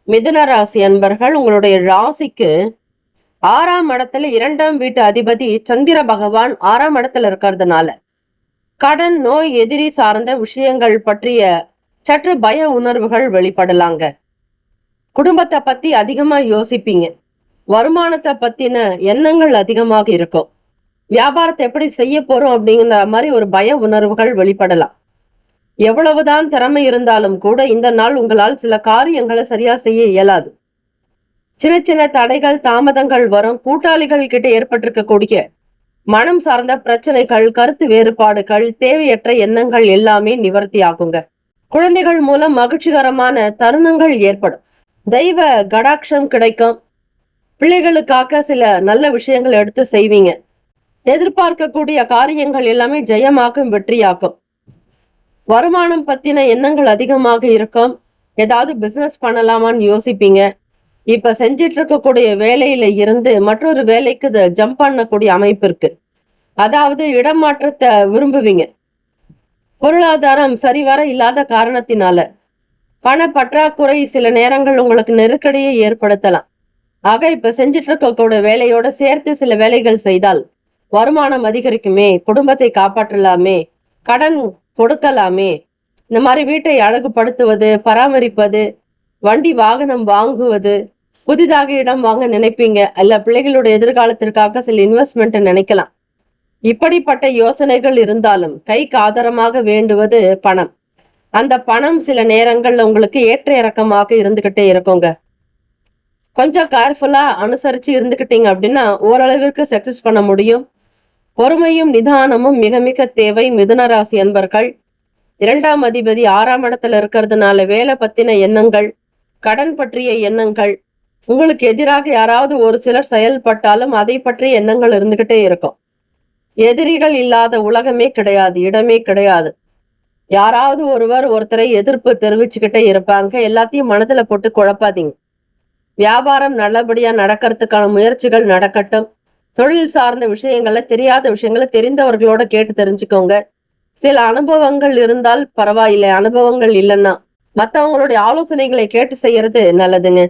மிதுன ராசி அன்பர்கள், உங்களுடைய ராசிக்கு 6ஆம் இடத்துல 2ஆம் வீட்டு அதிபதி சந்திர பகவான் 6ஆம் இடத்துல இருக்கிறதுனால கடன், நோய், எதிரி சார்ந்த விஷயங்கள் பற்றிய சற்று பய உணர்வுகள் வெளிப்படலாங்க. குடும்பத்தை பத்தி அதிகமா யோசிப்பீங்க. வருமானத்தை பத்தின எண்ணங்கள் அதிகமாக இருக்கும். வியாபாரத்தை எப்படி செய்ய போறோம் அப்படிங்கிற மாதிரி ஒரு பய உணர்வுகள் வெளிப்படலாம். எவ்வளவுதான் திறமை இருந்தாலும் கூட இந்த நாள் உங்களால் சில காரியங்களை சரியா செய்ய இயலாது. சின்ன சின்ன தடைகள், தாமதங்கள் வரும். கூட்டாளிகள் கிட்ட ஏற்பட்டிருக்கக்கூடிய மனம் சார்ந்த பிரச்சனைகள், கருத்து வேறுபாடுகள், தேவையற்ற எண்ணங்கள் எல்லாமே நிவர்த்தி ஆகுங்க. குழந்தைகள் மூலம் மகிழ்ச்சிகரமான தருணங்கள் ஏற்படும். தெய்வ கடாட்சம் கிடைக்கும். பிள்ளைகளுக்காக சில நல்ல விஷயங்கள் எடுத்து செய்வீங்க. எதிர்பார்க்கக்கூடிய காரியங்கள் எல்லாமே ஜெயமாக்கும், வெற்றியாக்கும். வருமானம் பத்தின எண்ணங்கள் அதிகமாக இருக்கும். ஏதாவது பிசினஸ் பண்ணலாமான்னு யோசிப்பீங்க. இப்ப செஞ்சிட்டு இருக்கக்கூடிய வேலையில இருந்து மற்றொரு வேலைக்கு ஜம்ப் பண்ணக்கூடிய அமைப்பு இருக்கு. அதாவது இடமாற்றத்தை விரும்புவீங்க. பொருளாதாரம் சரிவர இல்லாத காரணத்தினால பண பற்றாக்குறை சில நேரங்கள் உங்களுக்கு நெருக்கடியை ஏற்படுத்தலாம். ஆக இப்ப செஞ்சிட்டு இருக்கக்கூடிய வேலையோட சேர்த்து சில வேலைகள் செய்தால் வருமானம் அதிகரிக்குமே, குடும்பத்தை காப்பாற்றலாமே, கடன் கொடுக்கலாமே, இந்த மாதிரி வீட்டை அழகுபடுத்துவது, பராமரிப்பது, வண்டி வாகனம் வாங்குவது, புதிதாக இடம் வாங்க நினைப்பீங்க. அல்ல பிள்ளைகளுடைய எதிர்காலத்திற்காக சில இன்வெஸ்ட்மெண்ட் நினைக்கலாம். இப்படிப்பட்ட யோசனைகள் இருந்தாலும் கைக்கு ஆதாரமாக வேண்டுவது பணம். அந்த பணம் சில நேரங்கள்ல உங்களுக்கு ஏற்ற இறக்கமாக இருந்துகிட்டே இருக்குங்க. கொஞ்சம் கேர்ஃபுல்லா அனுசரிச்சு இருந்துகிட்டீங்க அப்படின்னா ஓரளவிற்கு சக்சஸ் பண்ண முடியும். பொறுமையும் நிதானமும் மிக மிக தேவை. மிதுன ராசி அன்பர்கள், 2ஆம் அதிபதி 6ஆம் இடத்துல இருக்கிறதுனால வேலை பத்தின எண்ணங்கள், கடன் பற்றிய எண்ணங்கள், உங்களுக்கு எதிராக யாராவது ஒரு சிலர் செயல்பட்டாலும் அதை பற்றிய எண்ணங்கள் இருந்துகிட்டே இருக்கும். எதிரிகள் இல்லாத உலகமே கிடையாது, இடமே கிடையாது. யாராவது ஒருத்தரை எதிர்ப்பு தெரிவிச்சுக்கிட்டே இருப்பாங்க. எல்லாத்தையும் மனதுல போட்டு குழப்பாதீங்க. வியாபாரம் நல்லபடியா நடக்கிறதுக்கான முயற்சிகள் நடக்கட்டும். தொழில் சார்ந்த விஷயங்களை, தெரியாத விஷயங்களை தெரிந்தவர்களோட கேட்டு தெரிஞ்சுக்கோங்க. சில அனுபவங்கள் இருந்தால் பரவாயில்லை, அனுபவங்கள் இல்லைன்னா மற்றவங்களுடைய ஆலோசனைகளை கேட்டு செய்யறது நல்லதுங்க.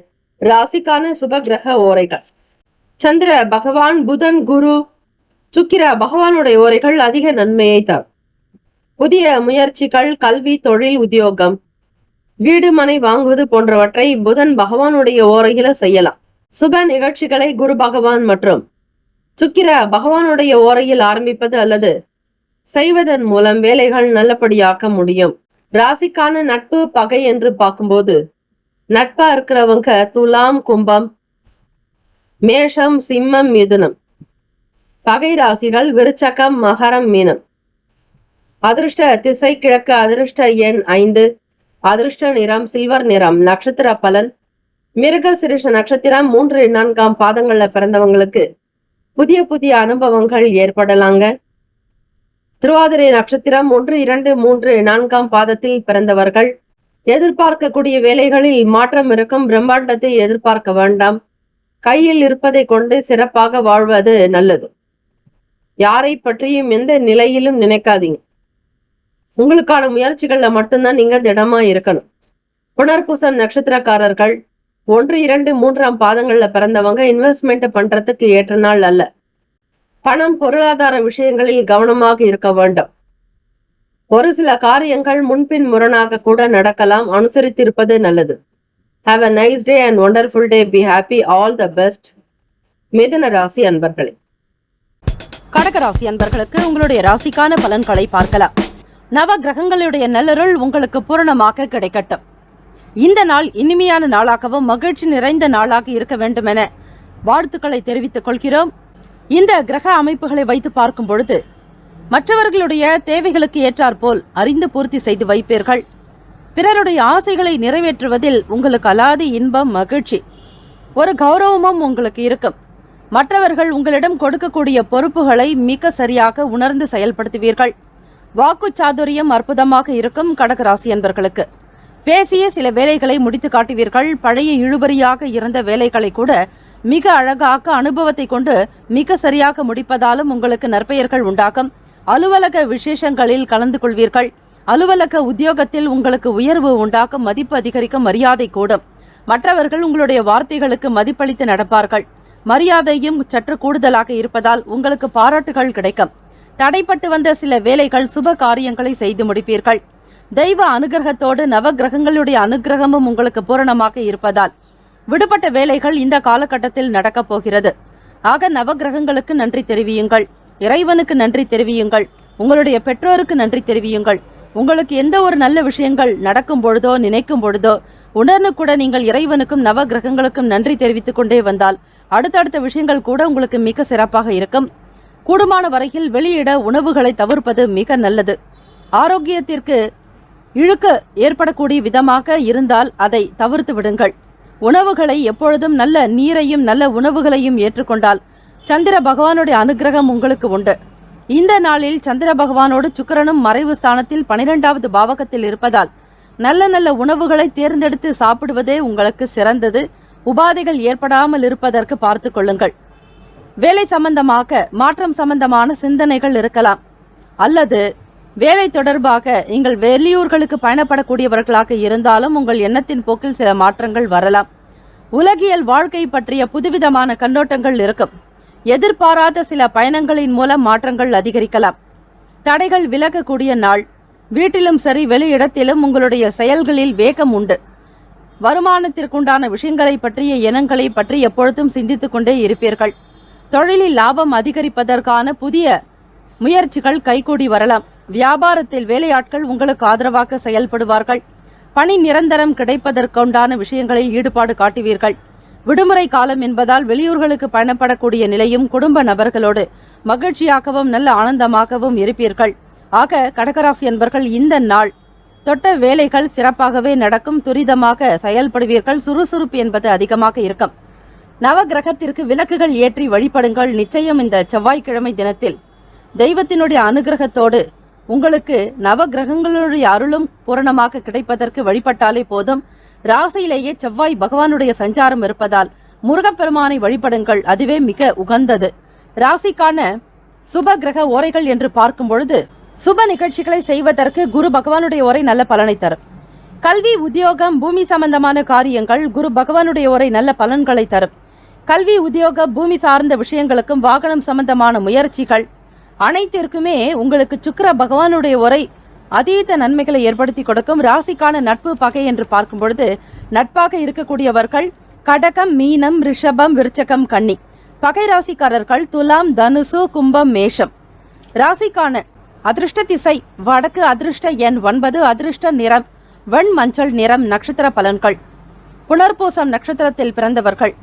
ராசிக்கான சுப கிரக ஓரைகள். சந்திர பகவான், புதன், குரு, சுக்கிர பகவானுடைய ஓரைகள் அதிக நன்மையை தரும். புதிய முயற்சிகள், கல்வி, தொழில், உத்தியோகம், வீடு மனை வாங்குவது போன்றவற்றை புதன் பகவானுடைய ஓரையில செய்யலாம். சுப நிகழ்ச்சிகளை குரு பகவான் மற்றும் சுக்கிர பகவானுடைய ஓரையில் ஆரம்பிப்பது அல்லது செய்வதன் மூலம் வேலைகள் நல்லபடியாக்க முடியும். ராசிக்கான நட்பு பகை என்று பார்க்கும்போது நட்பா இருக்கிறவங்க துலாம், கும்பம், மேஷம், சிம்மம், மிதுனம். பகை ராசிகள் விருச்சகம், மகரம், மீனம். அதிர்ஷ்ட திசை கிழக்கு. அதிர்ஷ்ட எண் 5. அதிர்ஷ்ட நிறம் சில்வர் நிறம். நட்சத்திர பலன். மிருக சிறுஷ நட்சத்திரம் 3, 4 பாதங்கள்ல பிறந்தவங்களுக்கு புதிய புதிய அனுபவங்கள் ஏற்படலாங்க. திருவாதிரை நட்சத்திரம் 1, 2, 3, 4 பாதத்தில் பிறந்தவர்கள் எதிர்பார்க்கக்கூடிய வேலைகளில் மாற்றம் இருக்கும். பிரம்மாண்டத்தை எதிர்பார்க்க வேண்டாம். கையில் இருப்பதை கொண்டு சிறப்பாக வாழ்வது நல்லது. யாரை பற்றியும் எந்த நிலையிலும் நினைக்காதீங்க. உங்களுக்கான முயற்சிகள்ல மட்டும்தான் நீங்க திடமா இருக்கணும். புனர்பூசம் நட்சத்திரக்காரர்கள் 1, 2, 3 பாதங்கள்ல பிறந்தவங்க இன்வெஸ்ட்மெண்ட் பண்றதுக்கு ஏற்ற நாள் அல்ல. பணம், பொருளாதார விஷயங்களில் கவனமாக இருக்க வேண்டும். ஒரு சில காரியங்கள் முன்பின் முரணாக கூட நடக்கலாம். அனுசரித்திருப்பது நல்லது. Have a nice day and wonderful day. Be happy. All the best. மிதுன ராசி அன்பர்களே. கடகராசி அன்பர்களுக்கு உங்களுடைய ராசிக்கான பலன்களை பார்க்கலாம். நவ கிரகங்களுடைய நல்லருள் உங்களுக்கு பூரணமாக கிடைக்கட்டும். இந்த நாள் இனிமையான நாளாகவும் மகிழ்ச்சி நிறைந்த நாளாக இருக்க வேண்டும் என வாழ்த்துக்களை தெரிவித்துக் கொள்கிறோம். இந்த கிரக அமைப்புகளை வைத்து பார்க்கும் பொழுது மற்றவர்களுடைய தேவைகளுக்கு ஏற்றாற்போல் அறிந்து பூர்த்தி செய்து வைப்பீர்கள். பிறருடைய ஆசைகளை நிறைவேற்றுவதில் உங்களுக்கு அலாதி இன்பம், மகிழ்ச்சி, ஒரு கௌரவமும் உங்களுக்கு இருக்கும். மற்றவர்கள் உங்களிடம் கொடுக்கக்கூடிய பொறுப்புகளை மிக சரியாக உணர்ந்து செயல்படுத்துவீர்கள். வாக்கு சாதுரியம் அற்புதமாக இருக்கும். கடகராசி என்பர்களுக்கு பேசிய சில வேலைகளை முடித்து காட்டுவீர்கள். பழைய இழுபறியாக இருந்த வேலைகளை கூட மிக அழகாக அனுபவத்தை கொண்டு மிக சரியாக முடிப்பதாலும் உங்களுக்கு நற்பெயர்கள் உண்டாகும். அலுவலக விசேஷங்களில் கலந்து கொள்வீர்கள். அலுவலக உத்தியோகத்தில் உங்களுக்கு உயர்வு உண்டாகும். மதிப்பு அதிகரிக்கும். மரியாதை கூடும். மற்றவர்கள் உங்களுடைய வார்த்தைகளுக்கு மதிப்பளித்து நடப்பார்கள். மரியாதையும் சற்று கூடுதலாக இருப்பதால் உங்களுக்கு பாராட்டுகள் கிடைக்கும். தடைப்பட்டு வந்த சில வேலைகள், சுப காரியங்களை செய்து முடிப்பீர்கள். தெய்வ அனுகிரகத்தோடு நவ கிரகங்களுடைய அனுகிரகமும் உங்களுக்கு பூரணமாக இருப்பதால் விடுபட்ட வேலைகள் இந்த காலகட்டத்தில் நடக்கப் போகிறது. ஆக நவ கிரகங்களுக்கு நன்றி தெரிவியுங்கள். இறைவனுக்கு நன்றி தெரிவியுங்கள். உங்களுடைய பெற்றோருக்கு நன்றி தெரிவியுங்கள். உங்களுக்கு எந்த ஒரு நல்ல விஷயங்கள் நடக்கும் பொழுதோ நினைக்கும் பொழுதோ உடனுக்குட நீங்கள் இறைவனுக்கும் நவ கிரகங்களுக்கும் நன்றி தெரிவித்துக் கொண்டே வந்தால் அடுத்தடுத்த விஷயங்கள் கூட உங்களுக்கு மிக சிறப்பாக இருக்கும். கூடுமான வரையில் வெளியிட உணவுகளை தவிர்ப்பது மிக நல்லது. ஆரோக்கியத்திற்கு இழுக்கு ஏற்படக்கூடிய விதமாக இருந்தால் அதை தவிர்த்து விடுங்கள். உணவுகளை எப்பொழுதும் நல்ல நீரையும் நல்ல உணவுகளையும் ஏற்றுக்கொண்டால் சந்திர பகவானுடைய அனுகிரகம் உங்களுக்கு உண்டு. இந்த நாளில் சந்திர பகவானோடு சுக்கிரனும் மறைவு ஸ்தானத்தில் 12வது பாவகத்தில் இருப்பதால் நல்ல நல்ல உணவுகளை தேர்ந்தெடுத்து சாப்பிடுவதே உங்களுக்கு சிறந்தது. உபாதைகள் ஏற்படாமல் இருப்பதற்கு பார்த்து கொள்ளுங்கள். வேலை சம்பந்தமாக மாற்றம் சம்பந்தமான சிந்தனைகள் இருக்கலாம். அல்லது வேலை தொடர்பாக நீங்கள் வெளியூர்களுக்கு பயணப்படக்கூடியவர்களாக இருந்தாலும் உங்கள் எண்ணத்தின் போக்கில் சில மாற்றங்கள் வரலாம். உலகியல் வாழ்க்கை பற்றிய புதுவிதமான கண்ணோட்டங்கள் இருக்கும். எதிர்பாராத சில பயணங்களின் மூலம் மாற்றங்கள் அதிகரிக்கலாம். தடைகள் விலகக்கூடிய நாள். வீட்டிலும் சரி வெளியிடத்திலும் உங்களுடைய செயல்களில் வேகம் உண்டு. வருமானத்திற்குண்டான விஷயங்களை பற்றிய எண்ணங்களை பற்றி எப்பொழுதும் சிந்தித்துக் கொண்டே இருப்பீர்கள். தொழிலில் லாபம் அதிகரிப்பதற்கான புதிய முயற்சிகள் கைகூடி வரலாம். வியாபாரத்தில் வேலையாட்கள் உங்களுக்கு ஆதரவாக செயல்படுவார்கள். பணி நிரந்தரம் கிடைப்பதற்குண்டான விஷயங்களில் ஈடுபாடு காட்டுவீர்கள். விடுமுறை காலம் என்பதால் வெளியூர்களுக்கு பயணப்படக்கூடிய நிலையும் குடும்ப நபர்களோடு மகிழ்ச்சியாகவும் நல்ல ஆனந்தமாகவும் இருப்பீர்கள். ஆக கடகராசி என்பர்கள் இந்த நாள் தொட்ட வேலைகள் சிறப்பாகவே நடக்கும். துரிதமாக செயல்படுவீர்கள். சுறுசுறுப்பு என்பது அதிகமாக இருக்கும். நவகிரகத்திற்கு விளக்குகள் ஏற்றி வழிபடுங்கள். நிச்சயம் இந்த செவ்வாய்க்கிழமை தினத்தில் தெய்வத்தினுடைய அனுகிரகத்தோடு உங்களுக்கு நவகிரகங்களுடைய அருளும் பூரணமாக கிடைப்பதற்கு வழிபட்டாலே போதும். ராசியிலேயே செவ்வாய் பகவானுடைய சஞ்சாரம் இருப்பதால் முருகப்பெருமானை வழிபடுங்கள். அதுவே மிக உகந்தது. ராசிக்கான சுப கிரக ஓரைகள் என்று பார்க்கும் பொழுது சுப நிகழ்ச்சிகளை செய்வதற்கு குரு பகவானுடைய ஓரை நல்ல பலனை தரும். கல்வி, உத்தியோகம், பூமி சம்பந்தமான காரியங்கள் குரு பகவானுடைய ஓரை நல்ல பலன்களை தரும். கல்வி, உத்தியோக, பூமி சார்ந்த விஷயங்களுக்கும் வாகனம் சம்பந்தமான முயற்சிகள் அனைத்திற்குமே உங்களுக்கு சுக்கிர பகவானுடைய உரை அதீத நன்மைகளை ஏற்படுத்தி கொடுக்கும். ராசிக்கான நட்பு, பகை என்று பார்க்கும் பொழுது நட்பாக இருக்கக்கூடியவர்கள் கடகம், மீனம், ரிஷபம், விருச்சகம், கன்னி. பகை ராசிக்காரர்கள் துலாம், தனுசு, கும்பம், மேஷம். ராசிக்கான அதிர்ஷ்ட திசை வடக்கு, அதிர்ஷ்ட எண் 9, அதிர்ஷ்ட நிறம் வெண் மஞ்சள் நிறம். நட்சத்திர பலன்கள். புனர்பூசம் நட்சத்திரத்தில் பிறந்தவர்கள்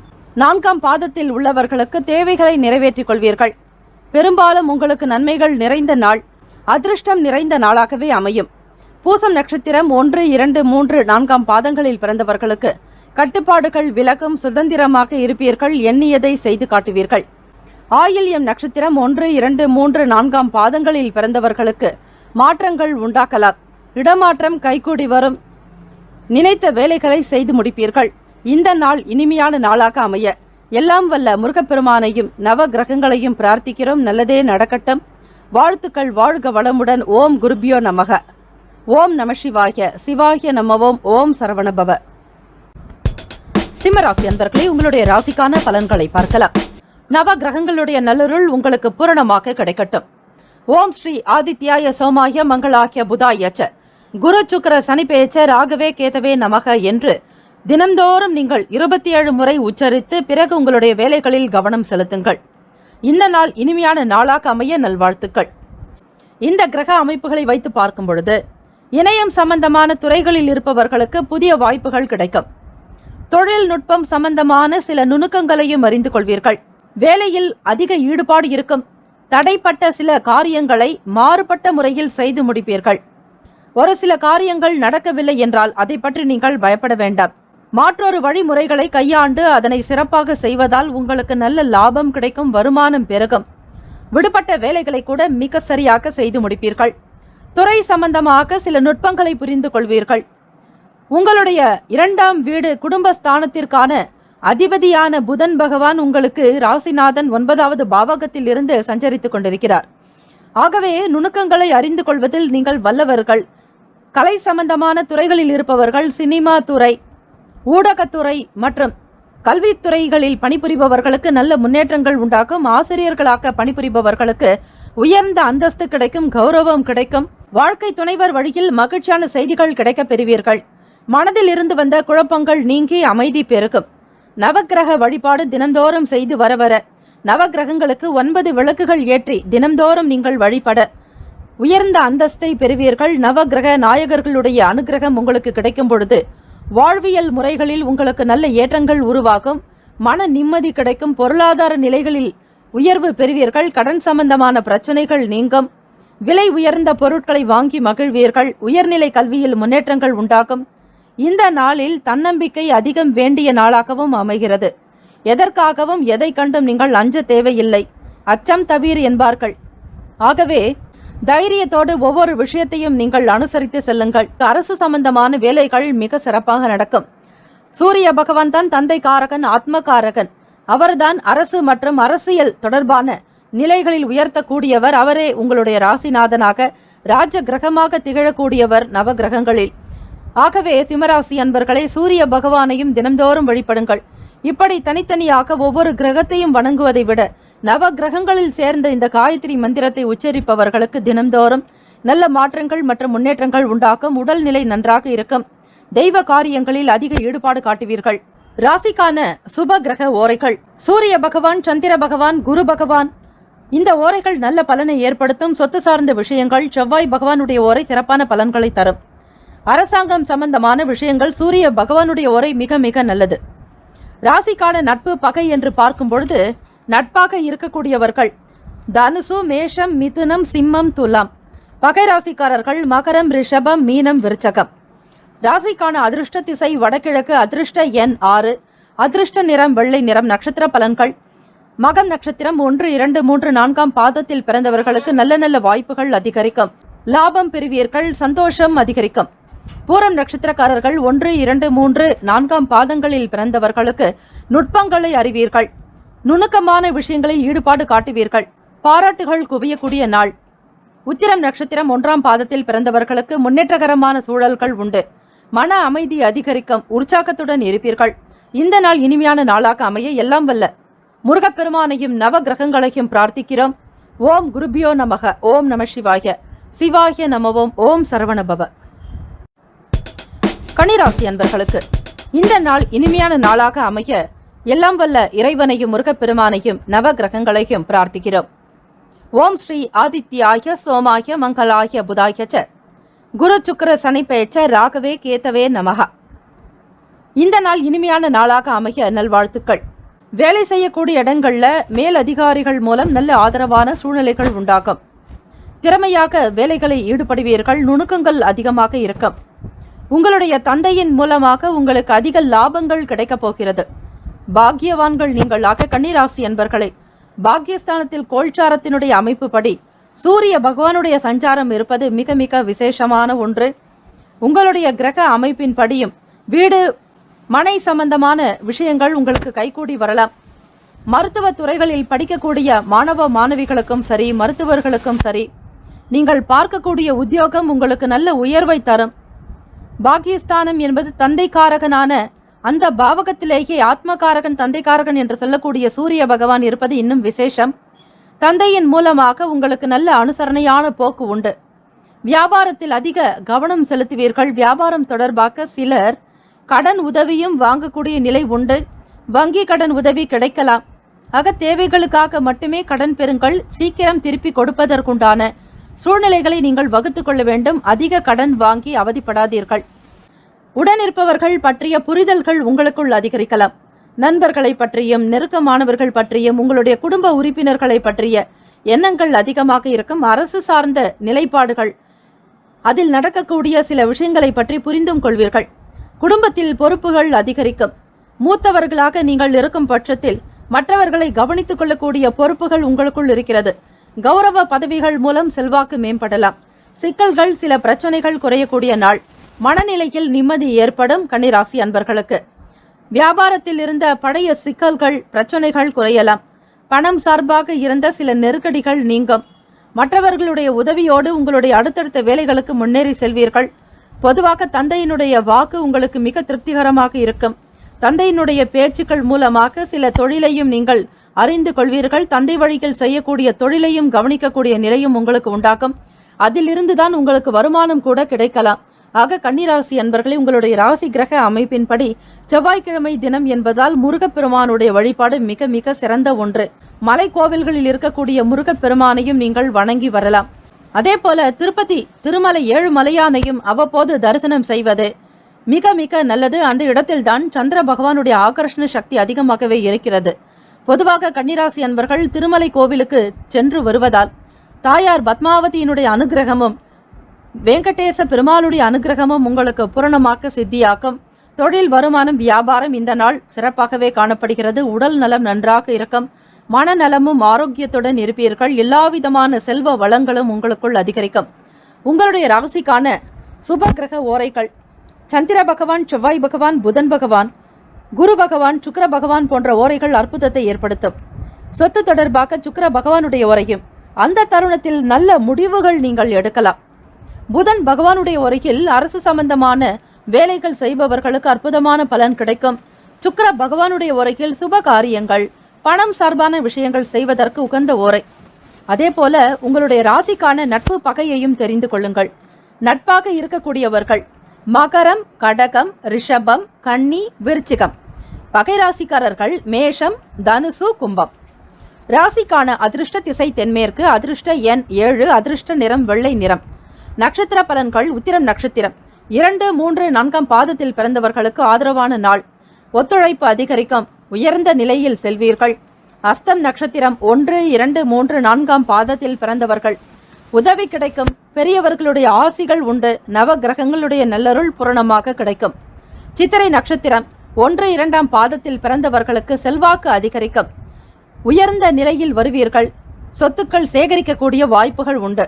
4ஆம் பாதத்தில் உள்ளவர்களுக்கு தேவைகளை நிறைவேற்றிக் கொள்வீர்கள். பெரும்பாலும் உங்களுக்கு நன்மைகள் நிறைந்த நாள், அதிர்ஷ்டம் நிறைந்த நாளாகவே அமையும். பூசம் நட்சத்திரம் 1, 2, 3, 4ஆம் பாதங்களில் பிறந்தவர்களுக்கு கட்டுப்பாடுகள் விலகும். சுதந்திரமாக இருப்பீர்கள். எண்ணியதை செய்து காட்டுவீர்கள். ஆயில்யம் நட்சத்திரம் 1, 2, 3, 4ஆம் பாதங்களில் பிறந்தவர்களுக்கு மாற்றங்கள் உண்டாக்கலாம். இடமாற்றம் கைகூடி வரும். நினைத்த வேலைகளை செய்து முடிப்பீர்கள். இந்த நாள் இனிமையான நாளாக அமைய எல்லாம் வல்ல முருகப்பெருமானையும் நவ கிரகங்களையும் பிரார்த்திக்கிறோம். நல்லதே நடக்கட்டும். வாழ்த்துக்கள். வாழ்க வளமுடன். ஓம் குருபியோ நமக. ஓம் நம சிவாய. சிவாய நமவோம். ஓம் சரவணபவ. சிம்மராசி அன்பர்களே, உங்களுடைய ராசிக்கான பலன்களை பார்க்கலாம். நவ கிரகங்களுடைய நல்லருள் உங்களுக்கு பூரணமாக கிடைக்கட்டும். ஓம் ஸ்ரீ ஆதித்யாய சோமாய மங்களாகிய புதாயச்ச குரு சுக்கிர சனி பேச்ச ராகவே கேதவே நமக என்று தினம்தோறும் நீங்கள் 27 முறை உச்சரித்து பிறகு உங்களுடைய வேலைகளில் கவனம் செலுத்துங்கள். இந்த நாள் இனிமையான நாளாக அமைய நல்வாழ்த்துக்கள். இந்த கிரக அமைப்புகளை வைத்து பார்க்கும் பொழுது இணையம் சம்பந்தமான துறைகளில் இருப்பவர்களுக்கு புதிய வாய்ப்புகள் கிடைக்கும். தொழில்நுட்பம் சம்பந்தமான சில நுணுக்கங்களையும் அறிந்து கொள்வீர்கள். வேலையில் அதிக ஈடுபாடு இருக்கும். தடைப்பட்ட சில காரியங்களை மாறுபட்ட முறையில் செய்து முடிப்பீர்கள். ஒரு சில காரியங்கள் நடக்கவில்லை என்றால் அதை பற்றி நீங்கள் பயப்பட வேண்டாம். மாற்றொரு வழிமுறைகளை கையாண்டு அதனை சிறப்பாக செய்வதால் உங்களுக்கு நல்ல லாபம் கிடைக்கும். வருமானம் பெருகும். விடுபட்ட வேலைகளை கூட மிக சரியாக செய்து முடிப்பீர்கள். துறை சம்பந்தமாக சில நுட்பங்களை புரிந்து கொள்வீர்கள். உங்களுடைய 2ஆம் வீடு குடும்பஸ்தானத்திற்கான அதிபதியான புதன் பகவான் உங்களுக்கு ராசிநாதன் 9வது பாவகத்தில் இருந்து சஞ்சரித்துக் கொண்டிருக்கிறார். ஆகவே நுணுக்கங்களை அறிந்து கொள்வதில் நீங்கள் வல்லவர்கள். கலை சம்பந்தமான துறைகளில் இருப்பவர்கள், சினிமா துறை, ஊடகத்துறை மற்றும் கல்வித்துறைகளில் பணிபுரிபவர்களுக்கு நல்ல முன்னேற்றங்கள் உண்டாகும். ஆசிரியர்களாக பணிபுரிபவர்களுக்கு உயர்ந்த அந்தஸ்து கிடைக்கும். கௌரவம் கிடைக்கும். வாழ்க்கை துணைவர் வழியில் மகிழ்ச்சியான செய்திகள் கிடைக்கப் பெறுவீர்கள். மனதில் இருந்து வந்த குழப்பங்கள் நீங்கி அமைதி பெருகும். நவக்கிரக வழிபாடு தினந்தோறும் செய்து வர நவக்கிரகங்களுக்கு 9 விளக்குகள் ஏற்றி தினந்தோறும் நீங்கள் வழிபட உயர்ந்த அந்தஸ்தை பெறுவீர்கள். நவக்கிரக நாயகர்களுடைய அனுகிரகம் உங்களுக்கு கிடைக்கும் பொழுது வாழ்வியல் முறைகளில் உங்களுக்கு நல்ல ஏற்றங்கள் உருவாகும். மன நிம்மதி கிடைக்கும். பொருளாதார நிலைகளில் உயர்வு பெறுவீர்கள். கடன் சம்பந்தமான பிரச்சனைகள் நீங்கும். விலை உயர்ந்த பொருட்களை வாங்கி மகிழ்வீர்கள். உயர்நிலை கல்வியில் முன்னேற்றங்கள் உண்டாகும். இந்த நாளில் தன்னம்பிக்கை அதிகம் வேண்டிய நாளாகவும் அமைகிறது. எதற்காகவும் எதை கண்டும் நீங்கள் அஞ்ச தேவையில்லை. அச்சம் தவிர என்பார்கள். ஆகவே தைரியத்தோடு ஒவ்வொரு விஷயத்தையும் நீங்கள் அனுசரித்து செல்லுங்கள். அரசு சம்பந்தமான வேலைகள் மிக சிறப்பாக நடக்கும். சூரிய பகவான் தான் தந்தை காரகன், ஆத்மகாரகன். அவர்தான் அரசு மற்றும் அரசியல் தொடர்பான நிலைகளில் உயர்த்தக்கூடியவர். அவரே உங்களுடைய ராசிநாதனாக ராஜ கிரகமாக திகழக்கூடியவர் நவகிரகங்களில். ஆகவே சிம்மராசி அன்பர்களை சூரிய பகவானையும் தினந்தோறும் வழிபடுங்கள். இப்படி தனித்தனியாக ஒவ்வொரு கிரகத்தையும் வணங்குவதை விட நவ கிரகங்களில் சேர்ந்த இந்த காயத்ரி மந்திரத்தை உச்சரிப்பவர்களுக்கு தினந்தோறும் நல்ல மாற்றங்கள் மற்றும் முன்னேற்றங்கள் உண்டாகும். உடல்நிலை நன்றாக இருக்கும். தெய்வ காரியங்களில் அதிக ஈடுபாடு காட்டுவீர்கள். ராசிக்கான சுப கிரக ஓரைகள். சூரிய பகவான், சந்திர பகவான், குரு பகவான். இந்த ஓரைகள் நல்ல பலனை ஏற்படுத்தும். சொத்து சார்ந்த விஷயங்கள். செவ்வாய் பகவானுடைய ஓரை சிறப்பான பலன்களை தரும். அரசாங்கம் சம்பந்தமான விஷயங்கள். சூரிய பகவானுடைய ஓரை மிக மிக நல்லது. ராசிக்கான நட்பு, பகை என்று பார்க்கும் பொழுது நட்பாக இருக்கக்கூடியவர்கள் தனுசு, மேஷம், மிதுனம், சிம்மம், துலாம். பகை ராசிக்காரர்கள் மகரம், ரிஷபம், மீனம், விருச்சகம். ராசிக்கான அதிர்ஷ்ட திசை வடகிழக்கு. அதிர்ஷ்ட எண் 6. அதிர்ஷ்ட நிறம் வெள்ளை நிறம். நட்சத்திர பலன்கள்: மகம் நட்சத்திரம் 1, 2, 3, 4ஆம் பாதத்தில் பிறந்தவர்களுக்கு நல்ல நல்ல வாய்ப்புகள் அதிகரிக்கும். லாபம் பெறுவீர்கள். சந்தோஷம் அதிகரிக்கும். பூரம் நட்சத்திரக்காரர்கள் 1, 2, 3, 4ஆம் பாதங்களில் பிறந்தவர்களுக்கு நுட்பங்களை அறிவீர்கள். நுணுக்கமான விஷயங்களில் ஈடுபாடு காட்டுவீர்கள். பாராட்டுகள் குவியக்கூடிய நாள். உத்திரம் நட்சத்திரம் 1ஆம் பாதத்தில் பிறந்தவர்களுக்கு முன்னேற்றகரமான சூழல்கள் உண்டு. மன அமைதி அதிகரிக்கும். உற்சாகத்துடன் இருப்பீர்கள். இந்த நாள் இனிமையான நாளாக அமைய எல்லாம் வல்ல முருகப்பெருமானையும் நவ கிரகங்களையும் பிரார்த்திக்கிறோம். ஓம் குருபியோ நமக. ஓம் நம சிவாய. சிவாய நமவோம். ஓம் சரவணபவ. கன்னிராசி அன்பர்களுக்கு இந்த நாள் இனிமையான நாளாக அமைய எல்லாம் வல்ல இறைவனையும் முருகப்பெருமானையும் நவ கிரகங்களையும் பிரார்த்திக்கிறோம். ஓம் ஸ்ரீ ஆதித்யாய சோமாய மங்களாய புதாய ச குரு சுக்கிர சனி பேச்ச ராகவே கேத்தவே நமக. இந்த நாள் இனிமையான நாளாக அமைய நல்வாழ்த்துக்கள். வேலை செய்யக்கூடிய இடங்கள்ல மேல் அதிகாரிகள் மூலம் நல்ல ஆதரவான சூழ்நிலைகள் உண்டாகும். திறமையாக வேலைகளை ஈடுபடுவீர்கள். நுணுக்கங்கள் அதிகமாக இருக்கும். உங்களுடைய தந்தையின் மூலமாக உங்களுக்கு அதிக லாபங்கள் கிடைக்கப் போகிறது. பாக்கியவான்கள் நீங்களாக கன்னிராசி அன்பர்களே. பாக்கியஸ்தானத்தில் கோல்சாரத்தினுடைய அமைப்பு படி சூரிய பகவானுடைய சஞ்சாரம் இருப்பது மிக மிக விசேஷமான ஒன்று. உங்களுடைய கிரக அமைப்பின் படியும் வீடு மனை சம்பந்தமான விஷயங்கள் உங்களுக்கு கைகூடி வரலாம். மருத்துவ துறைகளில் படிக்கக்கூடிய மாணவ மாணவிகளுக்கும் சரி, மருத்துவர்களுக்கும் சரி, நீங்கள் பார்க்கக்கூடிய உத்தியோகம் உங்களுக்கு நல்ல உயர்வை தரும். பாக்கியஸ்தானம் என்பது தந்தைக்காரகனான அந்த பாவகத்திலேயே ஆத்மகாரகன், தந்தைக்காரகன் என்று சொல்லக்கூடிய சூரிய பகவான் இருப்பது இன்னும் விசேஷம். தந்தையின் மூலமாக உங்களுக்கு நல்ல அனுசரணையான போக்கு உண்டு. வியாபாரத்தில் அதிக கவனம் செலுத்துவீர்கள். வியாபாரம் தொடர்பாக சிலர் கடன் உதவியும் வாங்கக்கூடிய நிலை உண்டு. வங்கி கடன் உதவி கிடைக்கலாம். ஆக தேவைகளுக்காக மட்டுமே கடன் பெறுங்கள். சீக்கிரம் திருப்பி கொடுப்பதற்குண்டான சூழ்நிலைகளை நீங்கள் வகுத்துக் கொள்ள வேண்டும். அதிக கடன் வாங்கி அவதிப்படாதீர்கள். உடனிருப்பவர்கள் பற்றிய புரிதல்கள் உங்களுக்குள் அதிகரிக்கலாம். நண்பர்களை பற்றியும் நெருக்கமானவர்கள் பற்றியும் உங்களுடைய குடும்ப உறுப்பினர்களை பற்றிய எண்ணங்கள் அதிகமாக இருக்கும். அரசு சார்ந்த நிலைப்பாடுகள், அதில் நடக்கக்கூடிய சில விஷயங்களை பற்றி புரிந்தும் கொள்வீர்கள். குடும்பத்தில் பொறுப்புகள் அதிகரிக்கும். மூத்தவர்களாக நீங்கள் இருக்கும் பட்சத்தில் மற்றவர்களை கவனித்துக் கொள்ளக்கூடிய பொறுப்புகள் உங்களுக்குள் இருக்கிறது. கௌரவ பதவிகள் மூலம் செல்வாக்கு மேம்படலாம். சிக்கல்கள், சில பிரச்சனைகள் குறையக்கூடிய நாள். மனநிலையில் நிம்மதி ஏற்படும். கன்னிராசி அன்பர்களுக்கு வியாபாரத்தில் இருந்த பழைய சிக்கல்கள், பிரச்சனைகள் குறையலாம். பணம் சார்பாக இருந்த சில நெருக்கடிகள் நீங்கும். மற்றவர்களுடைய உதவியோடு உங்களுடைய அடுத்தடுத்த வேலைகளுக்கு முன்னேறி செல்வீர்கள். பொதுவாக தந்தையினுடைய வாக்கு உங்களுக்கு மிக திருப்திகரமாக இருக்கும். தந்தையினுடைய பேச்சுக்கள் மூலமாக சில தொழிலையும் நீங்கள் அறிந்து கொள்வீர்கள். தந்தை வழியில் செய்யக்கூடிய தொழிலையும் கவனிக்கக்கூடிய நிலையும் உங்களுக்கு உண்டாகும். அதிலிருந்துதான் உங்களுக்கு வருமானம் கூட கிடைக்கலாம். ஆக கன்னிராசி அன்பர்களே, உங்களுடைய ராசி கிரக அமைப்பின்படி செவ்வாய்க்கிழமை தினம் என்பதால் முருகப்பெருமானுடைய வழிபாடு மிக மிக சிறந்த ஒன்று. மலை கோவில்களில் இருக்கக்கூடிய முருகப்பெருமானையும் நீங்கள் வணங்கி வரலாம். அதே போல திருப்பதி திருமலை ஏழுமலையானையும் அவ்வப்போது தரிசனம் செய்வது மிக மிக நல்லது. அந்த இடத்தில்தான் சந்திர பகவானுடைய ஆகர்ஷண சக்தி அதிகமாகவே இருக்கிறது. பொதுவாக கன்னிராசி அன்பர்கள் திருமலை கோவிலுக்கு சென்று வருவதால் தாயார் பத்மாவதியினுடைய அனுகிரகமும் வெங்கடேச பெருமாளுடைய அனுகிரகமும் உங்களுக்கு பூரணமாக சித்தியாக்கும். தொழில், வருமானம், வியாபாரம் இந்த நாள் சிறப்பாகவே காணப்படுகிறது. உடல் நலம் நன்றாக இருக்கும். மனநலமும் ஆரோக்கியத்துடன் இருப்பீர்கள். எல்லாவிதமான செல்வ வளங்களும் உங்களுக்குள் அதிகரிக்கும். உங்களுடைய ராசிக்கான சுப கிரக ஓரைகள்: சந்திர பகவான், செவ்வாய் பகவான், புதன் பகவான், குரு பகவான், சுக்கிர பகவான் போன்ற ஓரைகள் அற்புதத்தை ஏற்படுத்தும். சொத்து தொடர்பாக சுக்கிர பகவானுடைய ஓரையும் அந்த தருணத்தில் நல்ல முடிவுகள் நீங்கள் எடுக்கலாம். புதன் பகவானுடைய ஓரையில் அரசு சம்பந்தமான வேலைகள் செய்பவர்களுக்கு அற்புதமான பலன் கிடைக்கும். சுக்கிர பகவானுடைய ஓரையில் சுப காரியங்கள், பணம் சார்பான விஷயங்கள் செய்வதற்கு உகந்த ஓரை. அதே போல உங்களுடைய ராசிக்கான நட்பு பகையையும் தெரிந்து கொள்ளுங்கள். நட்பாக இருக்கக்கூடியவர்கள் மகரம், கடகம், ரிஷபம், கன்னி, விருச்சிகம். பகை ராசிக்காரர்கள் மேஷம், தனுசு, கும்பம். ராசிக்கான அதிர்ஷ்ட திசை தென்மேற்கு. அதிர்ஷ்ட எண் 7. அதிர்ஷ்ட நிறம் வெள்ளை நிறம். நட்சத்திர பலன்கள்: உத்திரம் நட்சத்திரம் 2, 3, 4ஆம் பாதத்தில் பிறந்தவர்களுக்கு ஆதரவான நாள். ஒத்துழைப்பு அதிகரிக்கும். உயர்ந்த நிலையில் செல்வீர்கள். அஸ்தம் நட்சத்திரம் 1, 2, 3, 4ஆம் பாதத்தில் பிறந்தவர்கள் உதவி கிடைக்கும். பெரியவர்களுடைய ஆசிகள் உண்டு. நவ கிரகங்களுடைய நல்லருள் பூரணமாக கிடைக்கும். சித்திரை நட்சத்திரம் 1, 2ஆம் பாதத்தில் பிறந்தவர்களுக்கு செல்வாக்கு அதிகரிக்கும். உயர்ந்த நிலையில் வருவீர்கள். சொத்துக்கள் சேகரிக்கக்கூடிய வாய்ப்புகள் உண்டு.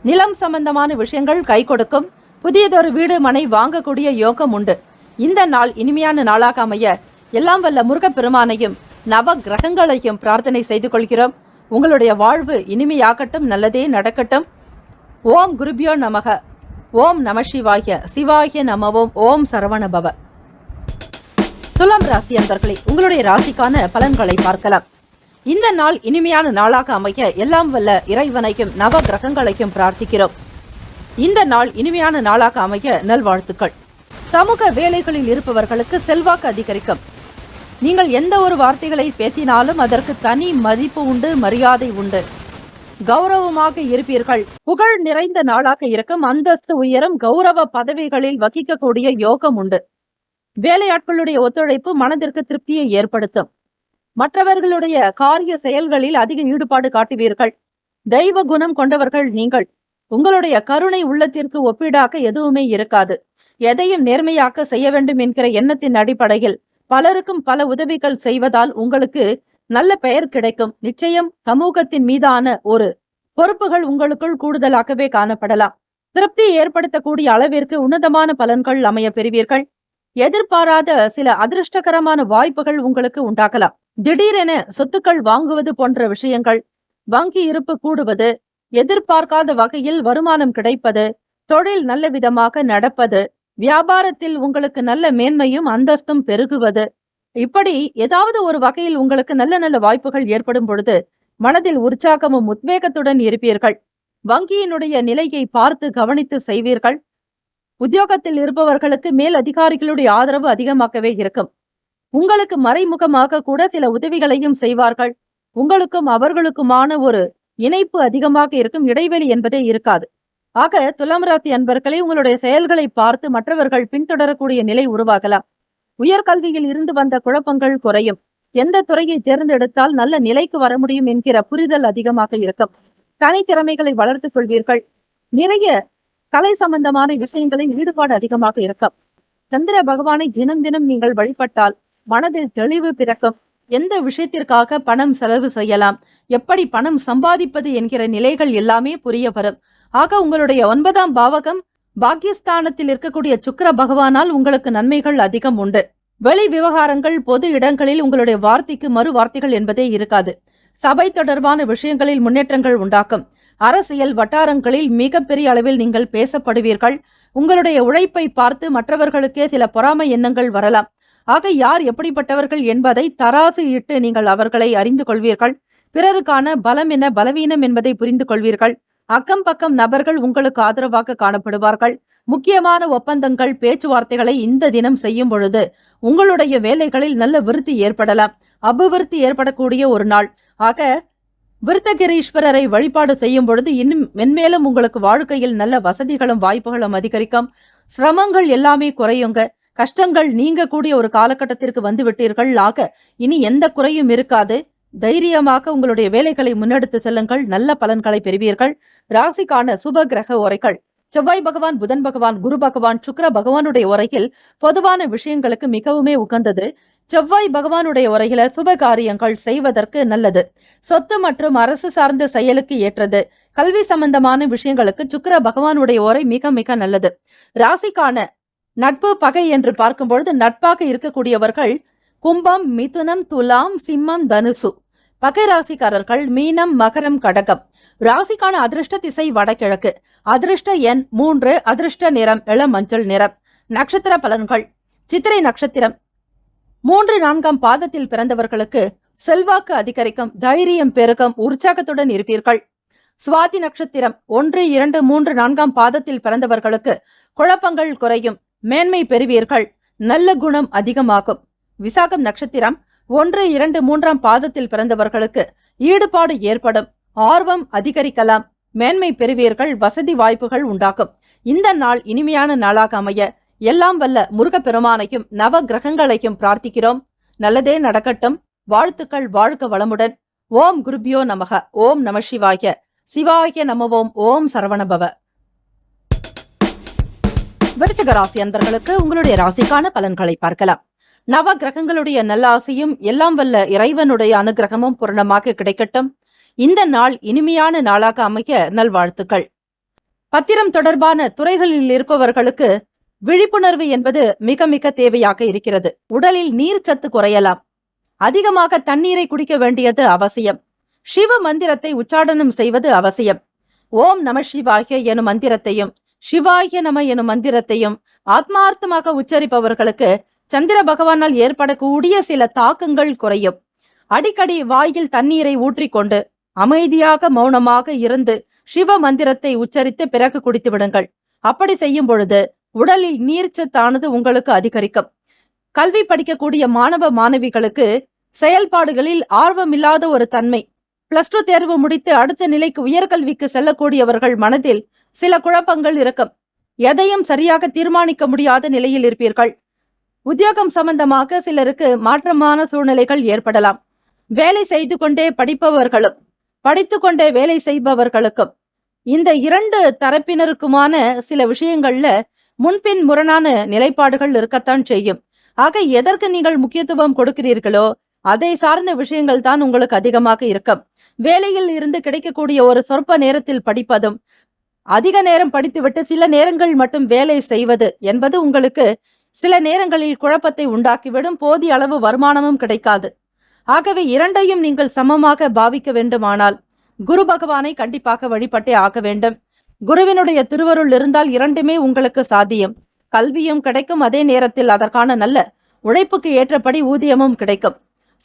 நிலம் சம்பந்தமான விஷயங்கள் கை கொடுக்கும். புதியதொரு வீடு மனை வாங்கக்கூடிய யோகம் உண்டு. இந்த நாள் இனிமையான நாளாக அமைய எல்லாம் வல்ல முருகப்பெருமானையும் நவ கிரகங்களையும் பிரார்த்தனை செய்து கொள்கிறோம். உங்களுடைய வாழ்வு இனிமையாகட்டும், நல்லதே நடக்கட்டும். ஓம் குருபியோ நமக. ஓம் நம சிவாய. சிவாய நமவோம். ஓம் சரவணபவ. துலாம் ராசி அன்பர்களே, உங்களுடைய ராசிக்கான பலன்களை பார்க்கலாம். இந்த நாள் இனிமையான நாளாக அமைய எல்லாம் வல்ல இறைவனையும் நவ கிரகங்களையும் பிரார்த்திக்கிறோம். இந்த நாள் இனிமையான நாளாக அமைய நல்வாழ்த்துக்கள். சமூக வேலைகளில் இருப்பவர்களுக்கு செல்வாக்கு அதிகரிக்கும். நீங்கள் எந்த ஒரு வார்த்தைகளை பேசினாலும் அதற்கு தனி மதிப்பு உண்டு, மரியாதை உண்டு. கௌரவமாக இருப்பீர்கள். புகழ் நிறைந்த நாளாக இருக்கும். அந்தஸ்து உயரும். கௌரவ பதவிகளில் வகிக்கக்கூடிய யோகம் உண்டு. வேலையாட்களுடைய ஒத்துழைப்பு மனதிற்கு திருப்தியை ஏற்படுத்தும். மற்றவர்களுடைய காரிய செயல்களில் அதிக ஈடுபாடு காட்டுவீர்கள். தெய்வ குணம் கொண்டவர்கள் நீங்கள். உங்களுடைய கருணை உள்ளத்திற்கு ஒப்பீடாக எதுவுமே இருக்காது. எதையும் நேர்மையாக்க செய்ய வேண்டும் என்கிற எண்ணத்தின் அடிப்படையில் பலருக்கும் பல உதவிகள் செய்வதால் உங்களுக்கு நல்ல பெயர் கிடைக்கும். நிச்சயம் சமூகத்தின் மீதான ஒரு பொறுப்புகள் உங்களுக்குள் கூடுதலாகவே காணப்படலாம். திருப்தியை ஏற்படுத்தக்கூடிய அளவிற்கு உன்னதமான பலன்கள் அமைய பெறுவீர்கள். எதிர்பாராத சில அதிர்ஷ்டகரமான வாய்ப்புகள் உங்களுக்கு உண்டாகலாம். திடீரென சொத்துக்கள் வாங்குவது போன்ற விஷயங்கள், வங்கி இருப்பு கூடுவது, எதிர்பார்க்காத வகையில் வருமானம் கிடைப்பது, தொழில் நல்ல விதமாக நடப்பது, வியாபாரத்தில் உங்களுக்கு நல்ல மேன்மையும் அந்தஸ்தும் பெருகுவது, இப்படி ஏதாவது ஒரு வகையில் உங்களுக்கு நல்ல நல்ல வாய்ப்புகள் ஏற்படும் பொழுது மனதில் உற்சாகமும் உத்வேகத்துடன் இருப்பீர்கள். வங்கியினுடைய நிலையை பார்த்து கவனித்து செய்வீர்கள். உத்தியோகத்தில் இருப்பவர்களுக்கு மேல் அதிகாரிகளுடைய ஆதரவு அதிகமாகவே இருக்கும். உங்களுக்கு மறைமுகமாக கூட சில உதவிகளையும் செய்வார்கள். உங்களுக்கும் அவர்களுக்குமான ஒரு இணைப்பு அதிகமாக இருக்கும். இடைவெளி என்பதே இருக்காது. ஆக துலாம் ராசி அன்பர்களே, உங்களுடைய செயல்களை பார்த்து மற்றவர்கள் பின்தொடரக்கூடிய நிலை உருவாகலாம். உயர்கல்வியில் இருந்து வந்த குழப்பங்கள் குறையும். எந்த துறையை தேர்ந்தெடுத்தால் நல்ல நிலைக்கு வர முடியும் என்கிற புரிதல் அதிகமாக இருக்கும். தனித்திறமைகளை வளர்த்துக் கொள்வீர்கள். நிறைய கலை சம்பந்தமான விஷயங்களில் ஈடுபாடு அதிகமாக இருக்கும். சந்திர பகவானை தினம் தினம் நீங்கள் வழிபட்டால் மனதில் தெளிவு பிறக்கும். எந்த விஷயத்திற்காக பணம் செலவு செய்யலாம், எப்படி பணம் சம்பாதிப்பது என்கிற நிலைகள் எல்லாமே புரிய வரும். ஆக உங்களுடைய 9ஆம் பாவகம் பாக்கியஸ்தானத்தில் இருக்கக்கூடிய சுக்கிர பகவானால் உங்களுக்கு நன்மைகள் அதிகம் உண்டு. வெளி விவகாரங்கள், பொது இடங்களில் உங்களுடைய வார்த்தைக்கு மறு வார்த்தைகள் என்பதே இருக்காது. சபை தொடர்பான விஷயங்களில் முன்னேற்றங்கள் உண்டாக்கும். அரசியல் வட்டாரங்களில் மிகப்பெரிய அளவில் நீங்கள் பேசப்படுவீர்கள். உங்களுடைய உழைப்பை பார்த்து மற்றவர்களுக்கே சில பொறாமை எண்ணங்கள் வரலாம். ஆக யார் எப்படிப்பட்டவர்கள் என்பதை தராசு இட்டு நீங்கள் அவர்களை அறிந்து கொள்வீர்கள். பிறருக்கான பலம் என்ன, பலவீனம் என்பதை புரிந்து கொள்வீர்கள். அக்கம் பக்கம் நபர்கள் உங்களுக்கு ஆதரவாக காணப்படுவார்கள். முக்கியமான ஒப்பந்தங்கள், பேச்சுவார்த்தைகளை இந்த தினம் செய்யும் பொழுது உங்களுடைய வேலைகளில் நல்ல விருத்தி ஏற்படலாம். அபிவிருத்தி ஏற்படக்கூடிய ஒரு நாள். ஆக விருத்தகிரீஸ்வரரை வழிபாடு செய்யும் பொழுது இன்னும் மென்மேலும் உங்களுக்கு வாழ்க்கையில் நல்ல வசதிகளும் வாய்ப்புகளும் அதிகரிக்கும். சிரமங்கள் எல்லாமே குறையுங்க. கஷ்டங்கள் நீங்கக்கூடிய ஒரு காலகட்டத்திற்கு வந்து விட்டீர்கள். ஆக இனி எந்த குறையும் இருக்காது. தைரியமாக உங்களுடைய வேலைகளை முன்னெடுத்து செல்லுங்கள். நல்ல பலன்களை பெறுவீர்கள். ராசிக்கான சுப கிரக உரைகள். செவ்வாய் பகவான், புதன் பகவான், குரு பகவான், சுக்கிர பகவானுடைய உரையில் பொதுவான விஷயங்களுக்கு மிகவுமே உகந்தது. செவ்வாய் பகவானுடைய உரையில சுப காரியங்கள் செய்வதற்கு நல்லது. சொத்து மற்றும் அரசு சார்ந்த செயலுக்கு ஏற்றது. கல்வி சம்பந்தமான விஷயங்களுக்கு சுக்கிர பகவானுடைய உரை மிக மிக நல்லது. ராசிக்கான நட்பு பகை என்று பார்க்கும்பொழுது நட்பாக இருக்கக்கூடியவர்கள் கும்பம், மிதுனம், துலாம், சிம்மம், தனுசு. பகை ராசிக்காரர்கள் மீனம், மகரம், கடகம். ராசிக்கான அதிர்ஷ்ட திசை வடகிழக்கு. அதிர்ஷ்ட எண் 3. அதிர்ஷ்ட நிறம் இளம் மஞ்சள் நிறம். நட்சத்திர பலன்கள். சித்திரை நட்சத்திரம் 3, 4ஆம் பாதத்தில் பிறந்தவர்களுக்கு செல்வாக்கு அதிகரிக்கும். தைரியம் பெருகும். உற்சாகத்துடன் இருப்பீர்கள். சுவாதி நட்சத்திரம் 1, 2, 3, 4ஆம் பாதத்தில் பிறந்தவர்களுக்கு குழப்பங்கள் குறையும். மேன்மை பெறுவீர்கள். நல்ல குணம் அதிகமாகும். விசாகம் நட்சத்திரம் 1, 2, 3ஆம் பாதத்தில் பிறந்தவர்களுக்கு ஈடுபாடு ஏற்படும். ஆர்வம் அதிகரிக்கலாம். மேன்மை பெறுவீர்கள். வசதி வாய்ப்புகள் உண்டாகும். இந்த நாள் இனிமையான நாளாக அமைய எல்லாம் வல்ல முருகப்பெருமானையும் நவ கிரகங்களையும் பிரார்த்திக்கிறோம். நல்லதே நடக்கட்டும். வாழ்த்துக்கள். வாழ்க வளமுடன். ஓம் குருபியோ நமக. ஓம் நம சிவாய. சிவாய நமவோம். ஓம் சரவணபவ. விருச்சிக ராசி அன்பர்களுக்கு உங்களுடைய ராசிக்கான பலன்களை பார்க்கலாம். நவ கிரகங்களுடைய நல்லாசையும் எல்லாம் வல்ல இறைவனுடைய அனுகிரகமும் பூரணமாக கிடைக்கட்டும். இந்த நாள் இனிமையான நாளாக அமைய நல்வாழ்த்துக்கள். பத்திரம் தொடர்பான துறைகளில் இருப்பவர்களுக்கு விழிப்புணர்வு என்பது மிக மிக தேவையாக இருக்கிறது. உடலில் நீர் சத்து குறையலாம். அதிகமாக தண்ணீரை குடிக்க வேண்டியது அவசியம். சிவ மந்திரத்தை உச்சாடனம் செய்வது அவசியம். ஓம் நம சிவாய எனும் மந்திரத்தையும் சிவாய நம எனும் மந்திரத்தையும் ஆத்மார்த்தமாக உச்சரிப்பவர்களுக்கு சந்திர பகவானால் ஏற்படக்கூடிய சில தாக்கங்கள் குறையும். அடிக்கடி வாயில் தண்ணீரை ஊற்றிக்கொண்டு அமைதியாக மௌனமாக இருந்து சிவ மந்திரத்தை உச்சரித்து பிறகு குடித்து விடுங்கள். அப்படி செய்யும் பொழுது உடலில் நீர்ச்சத்தானது உங்களுக்கு அதிகரிக்கும். கல்வி படிக்கக்கூடிய மாணவ மாணவிகளுக்கு செயல்பாடுகளில் ஆர்வமில்லாத ஒரு தன்மை. +2 தேர்வு முடித்து அடுத்த நிலைக்கு உயர்கல்விக்கு செல்லக்கூடியவர்கள் மனதில் சில குழப்பங்கள் இருக்கும். எதையும் சரியாக தீர்மானிக்க முடியாத நிலையில் இருப்பீர்கள். உத்தியோகம் சம்பந்தமாக சிலருக்கு மாற்றமான சூழ்நிலைகள் ஏற்படலாம். வேலை செய்து கொண்டே படிப்பவர்களும் படித்துக்கொண்டே வேலை செய்பவர்களுக்கும் இந்த 2 தரப்பினருக்குமான சில விஷயங்கள்ல முன்பின் முரணான நிலைப்பாடுகள் இருக்கத்தான் செய்யும். ஆக எதற்கு நீங்கள் முக்கியத்துவம் கொடுக்கிறீர்களோ அதை சார்ந்த விஷயங்கள் தான் உங்களுக்கு அதிகமாக இருக்கும். வேலையில் இருந்து கிடைக்கக்கூடிய ஒரு சொற்ப நேரத்தில் படிப்பதும் அதிக நேரம் படித்துவிட்டு சில நேரங்கள் மட்டும் வேலை செய்வது என்பது உங்களுக்கு சில நேரங்களில் குழப்பத்தை உண்டாக்கிவிடும். போதிய அளவு வருமானமும் கிடைக்காது. ஆகவே இரண்டையும் நீங்கள் சமமாக பாவிக்க வேண்டுமானால் குரு பகவானை கண்டிப்பாக வழிபட்டே ஆக வேண்டும். குருவினுடைய திருவருள் இருந்தால் இரண்டுமே உங்களுக்கு சாத்தியம். கல்வியும் கிடைக்கும், அதே நேரத்தில் அதற்கான நல்ல உழைப்புக்கு ஏற்றபடி ஊதியமும் கிடைக்கும்.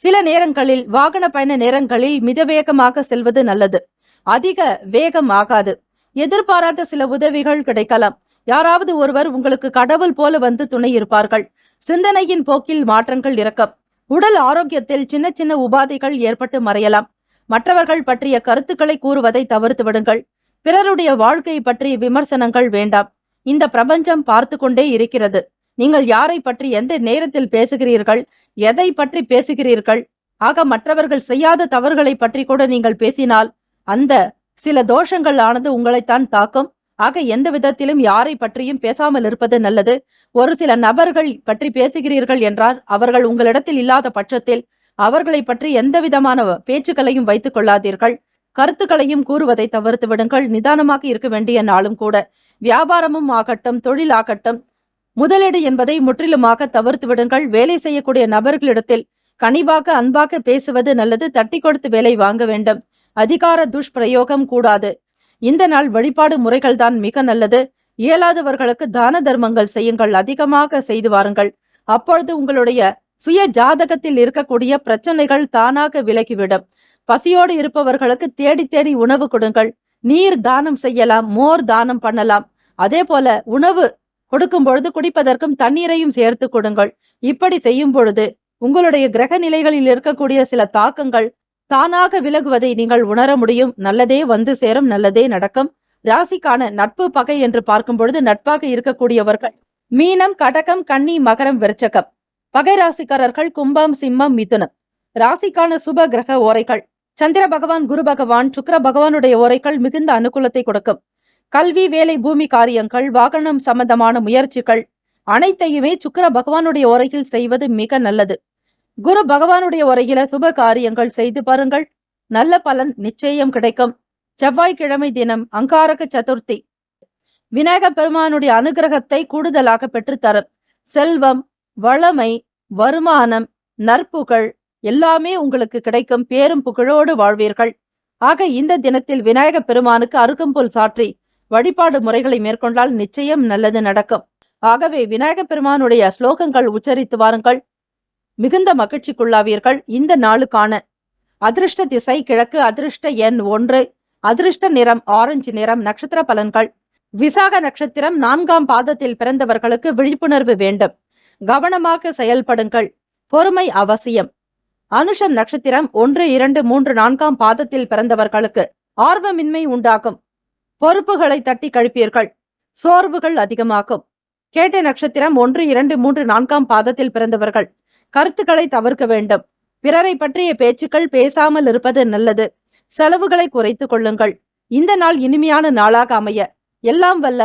சில நேரங்களில் வாகன பயண நேரங்களில் மிதவேகமாக செல்வது நல்லது. அதிக வேகம் ஆகாது. எதிர்பாராத சில உதவிகள் கிடைக்கலாம். யாராவது ஒருவர் உங்களுக்கு கடவுள் போல வந்து துணை இருப்பார்கள். சிந்தனையின் போக்கில் மாற்றங்கள் இருக்கும். உடல் ஆரோக்கியத்தில் சின்ன சின்ன உபாதைகள் ஏற்பட்டு மறையலாம். மற்றவர்கள் பற்றிய கருத்துக்களை கூறுவதை தவிர்த்து விடுங்கள். பிறருடைய வாழ்க்கை பற்றிய விமர்சனங்கள் வேண்டாம். இந்த பிரபஞ்சம் பார்த்து கொண்டே இருக்கிறது. நீங்கள் யாரை பற்றி எந்த நேரத்தில் பேசுகிறீர்கள், எதை பற்றி பேசுகிறீர்கள். ஆக மற்றவர்கள் செய்யாத தவறுகளை பற்றி கூட நீங்கள் பேசினால் அந்த சில தோஷங்கள் ஆனது உங்களைத்தான் தாக்கும். ஆக எந்த விதத்திலும் யாரை பற்றியும் பேசாமல் இருப்பது நல்லது. ஒரு சில நபர்கள் பற்றி பேசுகிறீர்கள் என்றால் அவர்கள் உங்களிடத்தில் இல்லாத பட்சத்தில் அவர்களை பற்றி எந்த விதமான பேச்சுக்களையும் வைத்துக் கொள்ளாதீர்கள். கருத்துக்களையும் கூறுவதை தவிர்த்து விடுங்கள். நிதானமாக இருக்க வேண்டிய நாளும் கூட. வியாபாரமும் ஆகட்டும், தொழில் ஆகட்டும், முதலீடு என்பதை முற்றிலுமாக தவிர்த்து விடுங்கள். வேலை செய்யக்கூடிய நபர்களிடத்தில் கனிவாக அன்பாக பேசுவது நல்லது. தட்டி கொடுத்து வேலை வாங்க வேண்டும். அதிகார துஷ்பிரயோகம் கூடாது. இந்த நாள் வழிபாடு முறைகள் தான் மிக நல்லது. இயலாதவர்களுக்கு தான தர்மங்கள் செய்யுங்கள். அதிகமாக செய்து வாருங்கள். அப்பொழுது உங்களுடைய சுய ஜாதகத்தில் இருக்கக்கூடிய பிரச்சனைகள் தானாக விலகிவிடும். பசியோடு இருப்பவர்களுக்கு தேடி தேடி உணவு கொடுங்கள். நீர் தானம் செய்யலாம், மோர் தானம் பண்ணலாம். அதே போல உணவு கொடுக்கும் பொழுது குடிப்பதற்கும் தண்ணீரையும் சேர்த்து கொடுங்கள். இப்படி செய்யும் பொழுது உங்களுடைய கிரக நிலைகளில் இருக்கக்கூடிய சில தாக்கங்கள் தானாக விலகுவதை நீங்கள் உணர முடியும். நல்லதே வந்து சேரும், நல்லதே நடக்கும். ராசிக்கான நட்பு பகை என்று பார்க்கும் பொழுது நட்பாக இருக்கக்கூடியவர்கள் மீனம், கடகம், கன்னி, மகரம், விருச்சகம். பகை ராசிக்காரர்கள் கும்பம், சிம்மம், மிதுனம். ராசிக்கான சுப கிரக ஓரைகள் சந்திர பகவான், குரு பகவான், சுக்கிர பகவானுடைய ஓரைகள் மிகுந்த அனுகூலத்தை கொடுக்கும். கல்வி, வேலை, பூமி காரியங்கள், வாகனம் சம்பந்தமான முயற்சிகள் அனைத்தையுமே சுக்கிர பகவானுடைய ஓரையில் செய்வது மிக நல்லது. குரு பகவானுடைய உரையில சுப காரியங்கள் செய்து பாருங்கள். நல்ல பலன் நிச்சயம் கிடைக்கும். செவ்வாய்க்கிழமை தினம் அங்காரக சதுர்த்தி. விநாயக பெருமானுடைய அனுகிரகத்தை கூடுதலாக பெற்றுத்தரும். செல்வம், வளமை, வருமானம், நற்புகழ் எல்லாமே உங்களுக்கு கிடைக்கும். பேரும் புகழோடு வாழ்வீர்கள். ஆக இந்த தினத்தில் விநாயக பெருமானுக்கு அருகம்புல் சாற்றி வழிபாடு முறைகளை மேற்கொண்டால் நிச்சயம் நல்லது நடக்கும். ஆகவே விநாயக பெருமானுடைய ஸ்லோகங்கள் உச்சரித்து வாருங்கள். மிகுந்த மகிழ்ச்சிக்குள்ளாவீர்கள். இந்த நாளுக்கான அதிர்ஷ்ட திசை கிழக்கு, அதிர்ஷ்ட எண் 1, அதிர்ஷ்ட நிறம் ஆரஞ்சு நிறம். நட்சத்திர பலன்கள். விசாக நட்சத்திரம் 4ஆம் பாதத்தில் பிறந்தவர்களுக்கு விழிப்புணர்வு வேண்டும். கவனமாக செயல்படுங்கள். பொறுமை அவசியம். அனுஷம் நட்சத்திரம் 1, 2, 3, 4ஆம் பாதத்தில் பிறந்தவர்களுக்கு ஆர்வமின்மை உண்டாகும். பொறுப்புகளை தட்டி கழிப்பீர்கள். சோர்வுகள் அதிகமாகும். கேட்ட நட்சத்திரம் 1, 2, 3, 4ஆம் பாதத்தில் பிறந்தவர்கள் கருத்துக்களை தவிர்க்க வேண்டும். பிறரை பற்றிய பேச்சுக்கள் பேசாமல் இருப்பது நல்லது. செலவுகளை குறைத்துக் கொள்ளுங்கள். இந்த நாள் இனிமையான நாளாக அமைய எல்லாம் வல்ல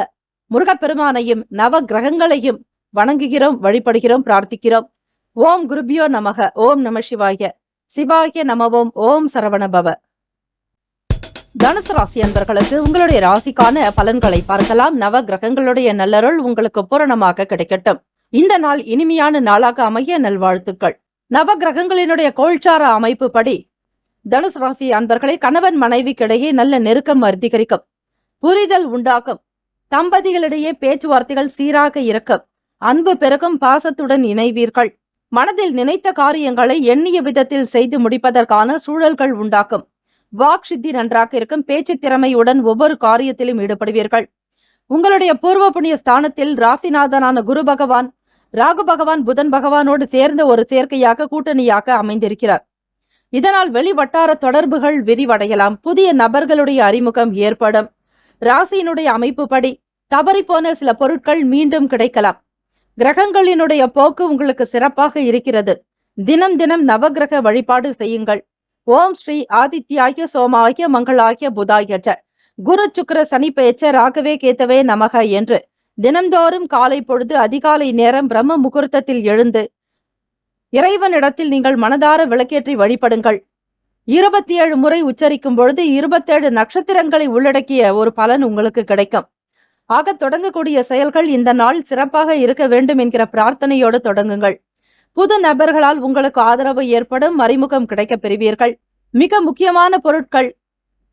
முருகப்பெருமானையும் நவ கிரகங்களையும் வணங்குகிறோம், வழிபடுகிறோம், பிரார்த்திக்கிறோம். ஓம் குருபியோ நமக. ஓம் நம சிவாய. சிவாய நமவோம். ஓம் சரவணபவ. தனுசு ராசி அன்பர்களுக்கு உங்களுடைய ராசிக்கான பலன்களை பார்க்கலாம். நவ கிரகங்களுடைய நல்லருள் உங்களுக்கு பூரணமாக கிடைக்கட்டும். இந்த நாள் இனிமையான நாளாக அமைய நல்வாழ்த்துக்கள். நவ கிரகங்களினுடைய கோள்சார அமைப்பு படி தனுசு ராசி அன்பர்களை கணவன் மனைவிக்கிடையே நல்ல நெருக்கம் அதிகரிக்கும், புரிதல் உண்டாகும், தம்பதிகளிடையே பேச்சுவார்த்தைகள் சீராக இருக்கும், அன்பு பெருகும், பாசத்துடன் இணைவீர்கள். மனதில் நினைத்த காரியங்களை எண்ணிய விதத்தில் செய்து முடிப்பதற்கான சூழல்கள் உண்டாக்கும். வாக்சித்தி நன்றாக இருக்கும். பேச்சு திறமையுடன் ஒவ்வொரு காரியத்திலும் ஈடுபடுவீர்கள். உங்களுடைய பூர்வ புண்ணிய ஸ்தானத்தில் ராசிநாதனான குரு பகவான் ராகு பகவான் புதன் பகவானோடு சேர்ந்த ஒரு சேர்க்கையாக கூட்டணியாக அமைந்திருக்கிறார். இதனால் வெளி வட்டார தொடர்புகள் விரிவடையலாம். புதிய நபர்களுடைய அறிமுகம் ஏற்படும். ராசியினுடைய அமைப்பு படி தவறிப்போன சில பொருட்கள் மீண்டும் கிடைக்கலாம். கிரகங்களினுடைய போக்கு உங்களுக்கு சிறப்பாக இருக்கிறது. தினம் தினம் நவகிரக வழிபாடு செய்யுங்கள். ஓம் ஸ்ரீ ஆதித்யாய சோமாய மங்களாய புதாயச்ச குரு சுக்கிர சனி பெயர்ச்ச ராகவே கேத்தவே நமக என்று தினம்தோறும் காலை பொழுது அதிகாலை நேரம் பிரம்ம முகூர்த்தத்தில் எழுந்து இறைவனிடத்தில் நீங்கள் மனதார விளக்கேற்றி வழிபடுங்கள். 27 முறை உச்சரிக்கும் பொழுது 27 நட்சத்திரங்களை உள்ளடக்கிய ஒரு பலன் உங்களுக்கு கிடைக்கும். ஆக தொடங்கக்கூடிய செயல்கள் இந்த நாள் சிறப்பாக இருக்க வேண்டும் என்கிற பிரார்த்தனையோடு தொடங்குங்கள். புது நபர்களால் உங்களுக்கு ஆதரவு ஏற்படும், அறிமுகம் கிடைக்கப் பெறுவீர்கள். மிக முக்கியமான பொருட்கள்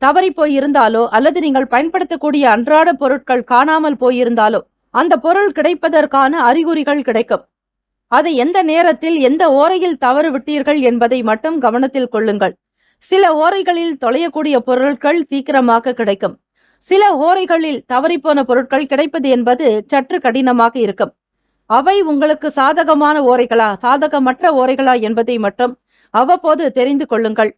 தவறி போயிருந்தாலோ அல்லது நீங்கள் பயன்படுத்தக்கூடிய அன்றாட பொருட்கள் காணாமல் போயிருந்தாலோ அந்த பொருள் கிடைப்பதற்கான அறிகுறிகள் கிடைக்கும். அதை எந்த நேரத்தில் எந்த ஓரையில் தவறு விட்டீர்கள் என்பதை மட்டும் கவனத்தில் கொள்ளுங்கள். சில ஓரைகளில் தொலையக்கூடிய பொருட்கள் சீக்கிரமாக கிடைக்கும். சில ஓரைகளில் தவறிப்போன பொருட்கள் கிடைப்பது என்பது சற்று கடினமாக இருக்கும். அவை உங்களுக்கு சாதகமான ஓரைகளா சாதகமற்ற ஓரைகளா என்பதை மட்டும் அவ்வப்போது தெரிந்து கொள்ளுங்கள்.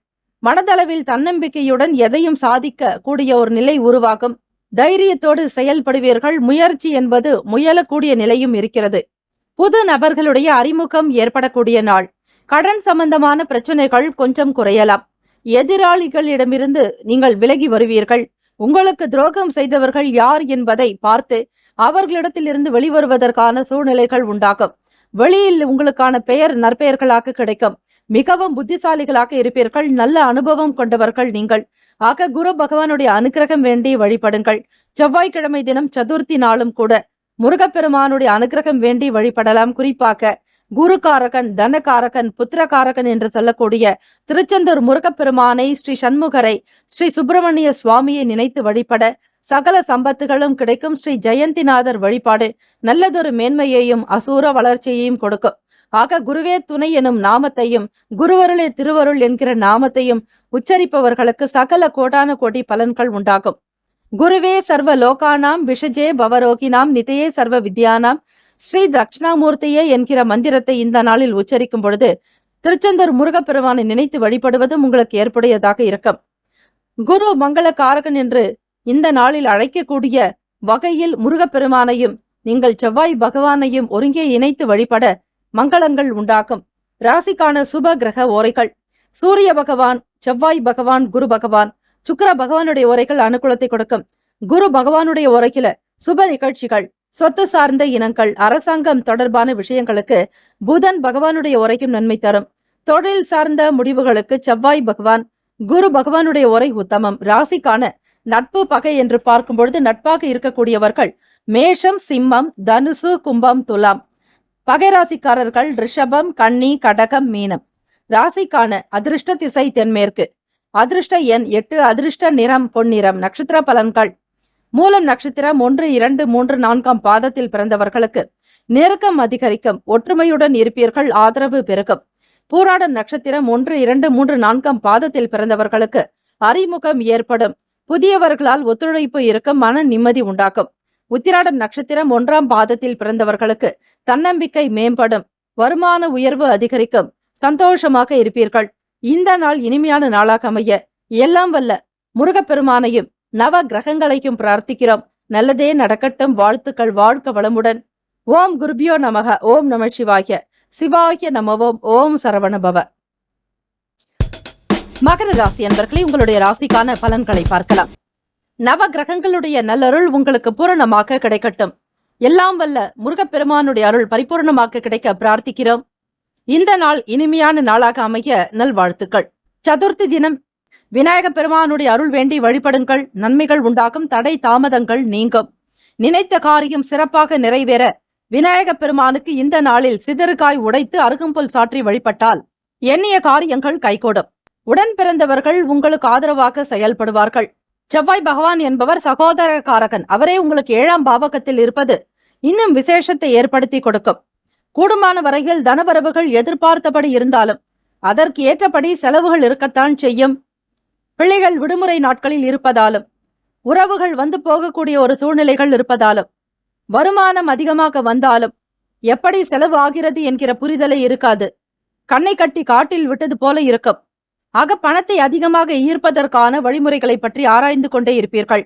மனதளவில் தன்னம்பிக்கையுடன் எதையும் சாதிக்க கூடிய ஒரு நிலை உருவாகும். தைரியத்தோடு செயல்படுவீர்கள். முயற்சி என்பது முயலக்கூடிய நிலையும் இருக்கிறது. புது நபர்களுடைய அறிமுகம் ஏற்படக்கூடிய நாள். கடன் சம்பந்தமான பிரச்சனைகள் கொஞ்சம் குறையலாம். எதிராளிகளிடமிருந்து நீங்கள் விலகி வருவீர்கள். உங்களுக்கு துரோகம் செய்தவர்கள் யார் என்பதை பார்த்து அவர்களிடத்திலிருந்து வெளிவருவதற்கான சூழ்நிலைகள் உண்டாகும். வெளியில் உங்களுக்கான பெயர் நற்பெயர்களாக கிடைக்கும். மிகவும் புத்திசாலிகளாக இருப்பீர்கள். நல்ல அனுபவம் கொண்டவர்கள் நீங்கள். ஆக குரு பகவானுடைய அனுகிரகம் வேண்டி வழிபடுங்கள். செவ்வாய்க்கிழமை தினம் சதுர்த்தி நாளும் கூட முருகப்பெருமானுடைய அனுகிரகம் வேண்டி வழிபடலாம். குறிப்பாக குருகாரகன், தனகாரகன், புத்திரகாரகன் என்று சொல்லக்கூடிய திருச்செந்தூர் முருகப்பெருமானை, ஸ்ரீ சண்முகரை, ஸ்ரீ சுப்பிரமணிய சுவாமியை நினைத்து வழிபட சகல சம்பத்துகளும் கிடைக்கும். ஸ்ரீ ஜெயந்திநாதர் வழிபாடு நல்லதொரு மேன்மையையும் அசூர வளர்ச்சியையும் கொடுக்கும். ஆக குருவே துணை எனும் நாமத்தையும் குருவருளே திருவருள் என்கிற நாமத்தையும் உச்சரிப்பவர்களுக்கு சகல கோடான கோடி பலன்கள் உண்டாகும். குருவே சர்வ லோகானாம் விஷஜே பவரோகினாம் நிதையே சர்வ வித்யானாம் ஸ்ரீ தட்சிணாமூர்த்தியே என்கிற மந்திரத்தை இந்த நாளில் உச்சரிக்கும் பொழுது திருச்செந்தூர் முருகப்பெருமானை நினைத்து வழிபடுவதும் உங்களுக்கு ஏற்புடையதாக இருக்கும். குரு மங்கள காரகன் என்று இந்த நாளில் அழைக்கக்கூடிய வகையில் முருகப்பெருமானையும் நீங்கள் செவ்வாய் பகவானையும் ஒருங்கே இணைத்து வழிபட மங்களங்கள் உண்டாகும். ராசிக்கான சுப கிரக ஓரைகள். சூரிய பகவான், செவ்வாய் பகவான், குரு பகவான், சுக்கிர பகவானுடைய ஓரைகள் அனுகூலத்தை கொடுக்கும். குரு பகவானுடைய ஓரையில சுப நிகழ்ச்சிகள், சொத்து சார்ந்த இனங்கள், அரசாங்கம் தொடர்பான விஷயங்களுக்கு புதன் பகவானுடைய ஓரையும் நன்மை தரும். தொழில் சார்ந்த முடிவுகளுக்கு செவ்வாய் பகவான், குரு பகவானுடைய ஓரை உத்தமம். ராசிக்கான நட்பு பகை என்று பார்க்கும் பொழுது நட்பாக இருக்கக்கூடியவர்கள் மேஷம், சிம்மம், தனுசு, கும்பம், துலாம். பகை ராசிக்காரர்கள் ரிஷபம், கன்னி, கடகம், மீனம். ராசிக்கான அதிர்ஷ்ட திசை தென்மேற்கு. அதிர்ஷ்ட எண் 8. அதிர்ஷ்ட நிறம் பொன்னிறம். நட்சத்திர பலன்கள். மூலம் நட்சத்திரம் 1, 2, 3, 4 பாதத்தில் பிறந்தவர்களுக்கு நெருக்கம் அதிகரிக்கும். ஒற்றுமையுடன் இருப்பீர்கள். ஆதரவு பெருகும். பூராடம் நட்சத்திரம் 1, 2, 3, 4 பாதத்தில் பிறந்தவர்களுக்கு அறிமுகம் ஏற்படும். புதியவர்களால் ஒத்துழைப்பு இருக்கும். மன நிம்மதி உண்டாக்கும். உத்திராடம் நட்சத்திரம் 1ஆம் பாதத்தில் பிறந்தவர்களுக்கு தன்னம்பிக்கை மேம்படும். வருமான உயர்வு அதிகரிக்கும். சந்தோஷமாக இருப்பீர்கள். இந்த நாள் இனிமையான நாளாக அமைய எல்லாம் வல்ல முருகப்பெருமானையும் நவ கிரகங்களையும் பிரார்த்திக்கிறோம். நல்லதே நடக்கட்டும். வாழ்த்துக்கள். வாழ்க வளமுடன். ஓம் குருபியோ நமக. ஓம் நம சிவாய. சிவாய நமவோம். ஓம் சரவணபவ. மகர ராசி அன்பர்களே, உங்களுடைய ராசிக்கான பலன்களை பார்க்கலாம். நவ கிரகங்களுடைய நல்லருள் உங்களுக்கு பூரணமாக கிடைக்கட்டும். எல்லாம் வல்ல முருகப்பெருமானுடைய அருள் பரிபூர்ணமாக கிடைக்க பிரார்த்திக்கிறோம். இந்த நாள் இனிமையான நாளாக அமைய நல்வாழ்த்துக்கள். சதுர்த்தி தினம் விநாயக பெருமானுடைய அருள் வேண்டி வழிபடுங்கள். நன்மைகள் உண்டாகும், தடை தாமதங்கள் நீங்கும். நினைத்த காரியம் சிறப்பாக நிறைவேற விநாயக பெருமானுக்கு இந்த நாளில் சிதறுகாய் உடைத்து அருகம்புல் சாற்றி வழிபட்டால் எண்ணிய காரியங்கள் கைகூடும். உடன் பிறந்தவர்கள் உங்களுக்கு ஆதரவாக செயல்படுவார்கள். செவ்வாய் பகவான் என்பவர் சகோதர காரகன். அவரே உங்களுக்கு 7ஆம் பாவகத்தில் இருப்பது இன்னும் விசேஷத்தை ஏற்படுத்தி கொடுக்கும். கூடுமான வரையில் தனவரவுகள் எதிர்பார்த்தபடி இருந்தாலும் அதற்கு ஏற்றபடி செலவுகள் இருக்கத்தான் செய்யும். பிள்ளைகள் விடுமுறை நாட்களில் இருப்பதாலும் உறவுகள் வந்து போகக்கூடிய ஒரு சூழ்நிலைகள் இருப்பதாலும் வருமானம் அதிகமாக வந்தாலும் எப்படி செலவு ஆகிறது என்கிற புரிதலை இருக்காது. கண்ணை கட்டி காட்டில் விட்டது போல இருக்கும். ஆக பணத்தை அதிகமாக ஈர்ப்பதற்கான வழிமுறைகளை பற்றி ஆராய்ந்து கொண்டே இருப்பீர்கள்.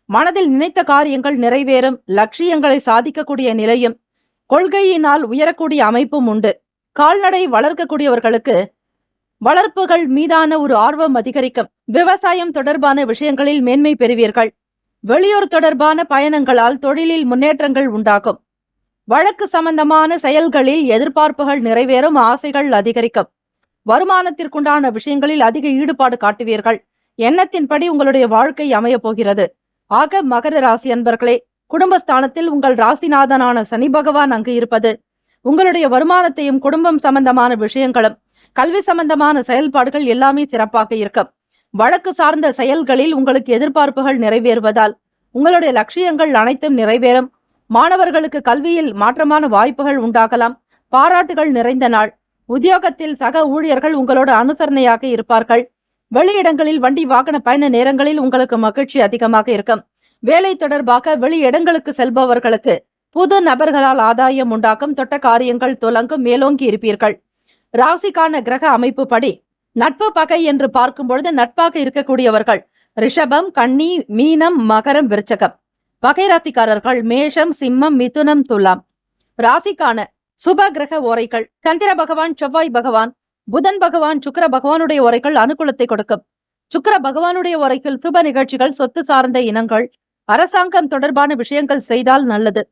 மனதில் நினைத்த காரியங்கள் நிறைவேறும். லட்சியங்களை சாதிக்கக்கூடிய நிலையும் கொள்கையினால் உயரக்கூடிய அமைப்பும் உண்டு. கால்நடை வளர்க்கக்கூடியவர்களுக்கு வளர்ப்புகள் மீதான ஒரு ஆர்வம் அதிகரிக்கும். விவசாயம் தொடர்பான விஷயங்களில் மேன்மை பெறுவீர்கள். வெளியூர் தொடர்பான பயணங்களால் தொழிலில் முன்னேற்றங்கள் உண்டாகும். வழக்கு சம்பந்தமான செயல்களில் எதிர்பார்ப்புகள் நிறைவேறும். ஆசைகள் அதிகரிக்கும். வருமானத்திற்குண்டான விஷயங்களில் அதிக ஈடுபாடு காட்டுவீர்கள். எண்ணத்தின்படி உங்களுடைய வாழ்க்கை அமைய போகிறது. ஆக மகர ராசி அன்பர்களே, குடும்பஸ்தானத்தில் உங்கள் ராசிநாதனான சனி பகவான் அங்கு இருப்பது உங்களுடைய வருமானத்தையும் குடும்பம் சம்பந்தமான விஷயங்களும் கல்வி சம்பந்தமான செயல்பாடுகள் எல்லாமே சிறப்பாக இருக்கும். வழக்கு சார்ந்த செயல்களில் உங்களுக்கு எதிர்பார்ப்புகள் நிறைவேறுவதால் உங்களுடைய லட்சியங்கள் அனைத்தும் நிறைவேறும். மாணவர்களுக்கு கல்வியில் மாற்றமான வாய்ப்புகள் உண்டாகலாம். பாராட்டுகள் நிறைந்த நாள். உத்தியோகத்தில் சக ஊழியர்கள் உங்களோட அனுசரணையாக இருப்பார்கள். வெளியிடங்களில் வண்டி வாகன பயண நேரங்களில் உங்களுக்கு மகிழ்ச்சி அதிகமாக இருக்கும். வேலை தொடர்பாக வெளி இடங்களுக்கு செல்பவர்களுக்கு புது நபர்களால் ஆதாயம் உண்டாக்கும். தொட்ட காரியங்கள் துலங்கும். மேலோங்கி இருப்பீர்கள். ராசிக்கான கிரக அமைப்பு படி நட்பு பகை என்று பார்க்கும் பொழுது நட்பாக இருக்கக்கூடியவர்கள் ரிஷபம், கன்னி, மீனம், மகரம், விருச்சகம். பகை ராசிக்காரர்கள் மேஷம், சிம்மம், மிதுனம், துலாம். ராசிக்கான சுப கிரக ஓரைகள் சந்திர பகவான், செவ்வாய் பகவான், புதன் பகவான், சுக்கிர பகவானுடைய ஓரைகள் அனுகூலத்தை கொடுக்கும். சுக்கிர பகவானுடைய ஓரைகள் சுப நிகழ்ச்சிகள், சொத்து சார்ந்த இனங்கள், அரசாங்கம் தொடர்பான விஷயங்கள் செய்தால் நல்லது.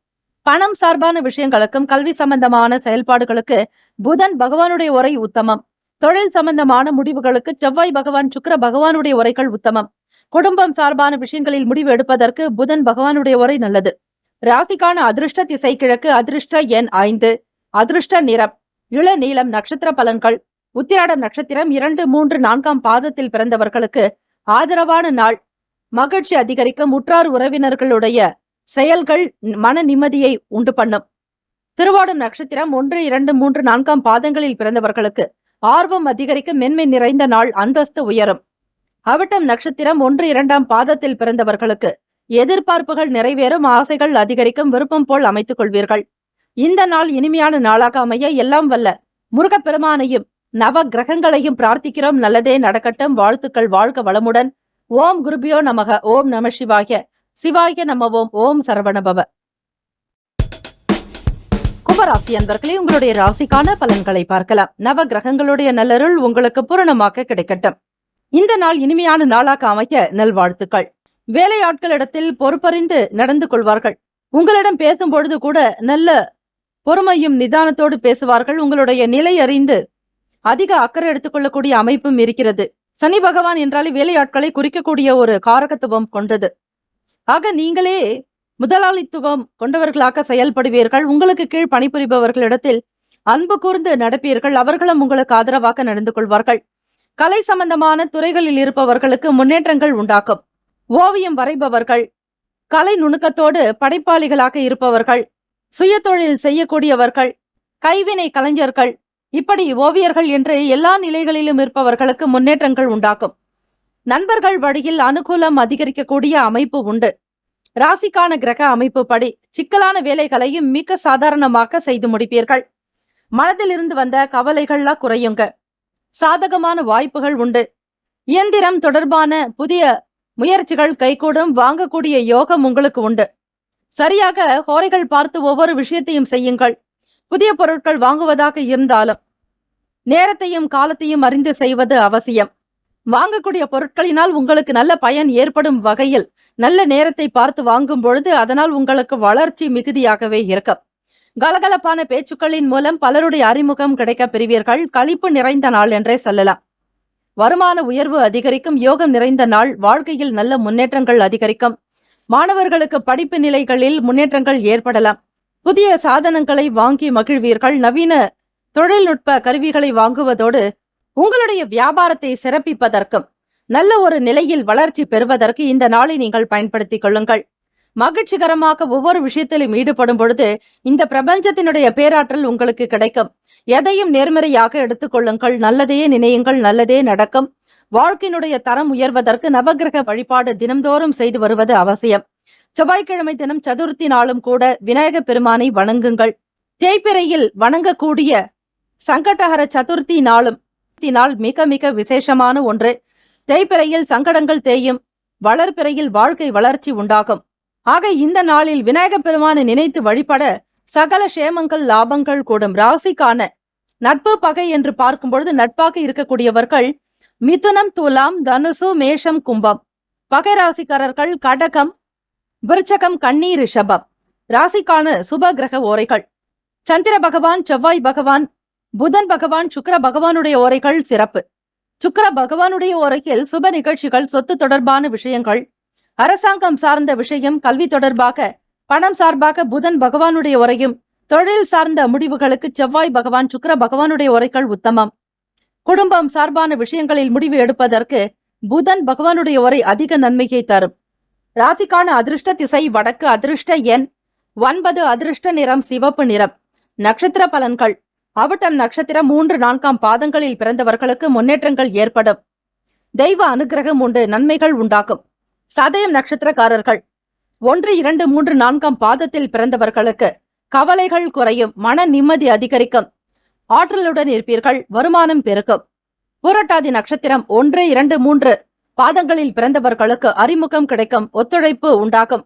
பணம் சார்பான விஷயங்களுக்கும் கல்வி சம்பந்தமான செயல்பாடுகளுக்கு புதன் பகவானுடைய உரை உத்தமம். தொழில் சம்பந்தமான முடிவுகளுக்கு செவ்வாய் பகவான், சுக்கிர பகவானுடைய உரைகள் உத்தமம். குடும்பம் சார்பான விஷயங்களில் முடிவு எடுப்பதற்கு புதன் பகவானுடைய உரை நல்லது. ராசிக்கான அதிர்ஷ்ட திசை கிழக்கு. அதிர்ஷ்ட எண் 5. அதிர்ஷ்ட நிறம் இளநீலம். நட்சத்திர பலன்கள் உத்திராடம் நட்சத்திரம் 2, 3, 4ஆம் பாதத்தில் பிறந்தவர்களுக்கு ஆதரவான நாள். மகிழ்ச்சி அதிகரிக்கும். உற்றார் உறவினர்களுடைய செயல்கள் மன நிம்மதியை உண்டு பண்ணும். திருவோணம் நட்சத்திரம் 1, 2, 3, 4ஆம் பாதங்களில் பிறந்தவர்களுக்கு ஆர்வம் அதிகரிக்கும். மென்மை நிறைந்த நாள். அந்தஸ்து உயரும். அவிட்டம் நட்சத்திரம் 1, 2ஆம் பாதத்தில் பிறந்தவர்களுக்கு எதிர்பார்ப்புகள் நிறைவேறும். ஆசைகள் அதிகரிக்கும். விருப்பம் போல் அமைத்துக் கொள்வீர்கள். இந்த நாள் இனிமையான நாளாக அமைய எல்லாம் வல்ல முருகப்பெருமானையும் நவ கிரகங்களையும் பிரார்த்திக்கிறோம். நல்லதே நடக்கட்டும். வாழ்த்துக்கள். வாழ்க வளமுடன். ஓம் குருபியோ நமக. ஓம் நம சிவாய. சிவாய நமவோம். ஓம் சரவணபவ. கும்பராசி அன்பர்களே, உங்களுடைய ராசிக்கான பலன்களை பார்க்கலாம். நவ கிரகங்களுடைய நல்லருள் உங்களுக்கு பூரணமாக கிடைக்கட்டும். இந்த நாள் இனிமையான நாளாக அமைய நல்வாழ்த்துக்கள். வேலையாட்களிடத்தில் பொறுப்பறிந்து நடந்து கொள்வார்கள். உங்களிடம் பேசும் பொழுது கூட நல்ல பொறுமையும் நிதானத்தோடு பேசுவார்கள். உங்களுடைய நிலை அறிந்து அதிக அக்கறை எடுத்துக்கொள்ளக்கூடிய அமைப்பும் இருக்கிறது. சனி பகவான் என்றாலே வேலையாட்களை குறிக்கக்கூடிய ஒரு காரகத்துவம் கொண்டது. ஆக நீங்களே முதலாளித்துவம் கொண்டவர்களாக செயல்படுவீர்கள். உங்களுக்கு கீழ் பணிபுரிபவர்களிடத்தில் அன்பு கூர்ந்து நடப்பீர்கள். அவர்களும் உங்களுக்கு ஆதரவாக நடந்து கொள்வார்கள். கலை சம்பந்தமான துறைகளில் இருப்பவர்களுக்கு முன்னேற்றங்கள் உண்டாக்கும். ஓவியம் வரைபவர்கள், கலை நுணுக்கத்தோடு படைப்பாளிகளாக இருப்பவர்கள், சுயதொழில் செய்யக்கூடியவர்கள், கைவினை கலைஞர்கள், இப்படி ஓவியர்கள் என்று எல்லா நிலைகளிலும் இருப்பவர்களுக்கு முன்னேற்றங்கள் உண்டாக்கும். நண்பர்கள் வழியில் அனுகூலம் அதிகரிக்கக்கூடிய அமைப்பு உண்டு. ராசிக்கான கிரக அமைப்பு படி சிக்கலான வேலைகளையும் மிக சாதாரணமாக செய்து முடிப்பீர்கள். மனதில் இருந்து வந்த கவலைகள்லாம் குறையுங்க. சாதகமான வாய்ப்புகள் உண்டு. இயந்திரம் தொடர்பான புதிய முயற்சிகள் கைகூடும். வாங்கக்கூடிய யோகம் உங்களுக்கு உண்டு. சரியாக ஹோரைகள் பார்த்து ஒவ்வொரு விஷயத்தையும் செய்யுங்கள். புதிய பொருட்கள் வாங்குவதாக இருந்தாலும் நேரத்தையும் காலத்தையும் அறிந்து செய்வது அவசியம். வாங்கக்கூடிய பொருட்களினால் உங்களுக்கு நல்ல பயன் ஏற்படும் வகையில் நல்ல நேரத்தை பார்த்து வாங்கும் பொழுது அதனால் உங்களுக்கு வளர்ச்சி மிகுதியாகவே இருக்கும். கலகலப்பான பேச்சுக்களின் மூலம் பலருடைய அறிமுகம் கிடைக்க பெறுவீர்கள். களிப்பு நிறைந்த நாள் என்றே சொல்லலாம். வருமான உயர்வு அதிகரிக்கும். யோகம் நிறைந்த நாள். வாழ்க்கையில் நல்ல முன்னேற்றங்கள் அதிகரிக்கும். மாணவர்களுக்கு படிப்பு நிலைகளில் முன்னேற்றங்கள் ஏற்படலாம். புதிய சாதனங்களை வாங்கி மகிழ்வீர்கள். நவீன தொழில்நுட்ப கருவிகளை வாங்குவதோடு உங்களுடைய வியாபாரத்தை சிறப்பிப்பதற்கும் நல்ல ஒரு நிலையில் வளர்ச்சி பெறுவதற்கு இந்த நாளை நீங்கள் பயன்படுத்திக் கொள்ளுங்கள். மகிழ்ச்சிகரமாக ஒவ்வொரு விஷயத்திலும் ஈடுபடும் பொழுது இந்த பிரபஞ்சத்தினுடைய பேராற்றல் உங்களுக்கு கிடைக்கும். எதையும் நேர்மறையாக எடுத்துக்கொள்ளுங்கள். நல்லதையே நினையுங்கள். நல்லதே நடக்கும். வாழ்க்கையினுடைய தரம் உயர்வதற்கு நவகிரக வழிபாடு தினம்தோறும் செய்து வருவது அவசியம். செவ்வாய்க்கிழமை தினம் சதுர்த்தி நாளும் கூட விநாயக பெருமானை வணங்குங்கள். தேய்பிறையில் வணங்கக்கூடிய சங்கடஹர சதுர்த்தி நாளும் நாள் மிக மிக விசேஷமான ஒன்று. தேய்பிறையில் சங்கடங்கள் தேயும். வளர்பிறையில் வாழ்க்கை வளர்ச்சி உண்டாகும். ஆக இந்த நாளில் விநாயக பெருமானை நினைத்து வழிபட சகல சேமங்கள் லாபங்கள் கூடும். ராசிக்கான நட்பு பகை என்று பார்க்கும் பொழுது நட்பாக இருக்கக்கூடியவர்கள் மிதுனம், துலாம், தனுசு, மேஷம், கும்பம். பகை ராசிக்காரர்கள் கடகம், விருச்சகம், கன்னி, ரிஷபம். ராசிக்கான சுப கிரக ஓரைகள் சந்திர பகவான், செவ்வாய் பகவான், புதன் பகவான், சுக்கிர பகவானுடைய ஓரைகள் சிறப்பு. சுக்கிர பகவானுடைய ஓரையில் சுப நிகழ்ச்சிகள், சொத்து தொடர்பான விஷயங்கள், அரசாங்கம் சார்ந்த விஷயம், கல்வி தொடர்பாக, பணம் சார்பாக புதன் பகவானுடைய உரையும், தொழில் சார்ந்த முடிவுகளுக்கு செவ்வாய் பகவான், சுக்கிர பகவானுடைய உரைகள் உத்தமம். குடும்பம் சார்பான விஷயங்களில் முடிவு எடுப்பதற்கு புதன் பகவானுடைய உரை அதிக நன்மையை தரும். ராசிக்கான அதிர்ஷ்ட திசை வடக்கு. அதிர்ஷ்ட எண் 9. அதிர்ஷ்ட நிறம் சிவப்பு நிறம். நட்சத்திர பலன்கள். அவிட்டம் நட்சத்திரம் 3, 4 பாதங்களில் பிறந்தவர்களுக்கு முன்னேற்றங்கள் ஏற்படும். தெய்வ அனுகிரகம் உண்டு. நன்மைகள் உண்டாகும். சதயம் நட்சத்திரக்காரர்கள் 1, 2, 3, 4 பாதத்தில் பிறந்தவர்களுக்கு கவலைகள் குறையும். மன நிம்மதி அதிகரிக்கும். ஆற்றலுடன் இருப்பீர்கள். வருமானம் பெருக்கும். புரட்டாதி நட்சத்திரம் 1, 2, 3 பாதங்களில் பிறந்தவர்களுக்கு அறிமுகம் கிடைக்கும். ஒத்துழைப்பு உண்டாகும்.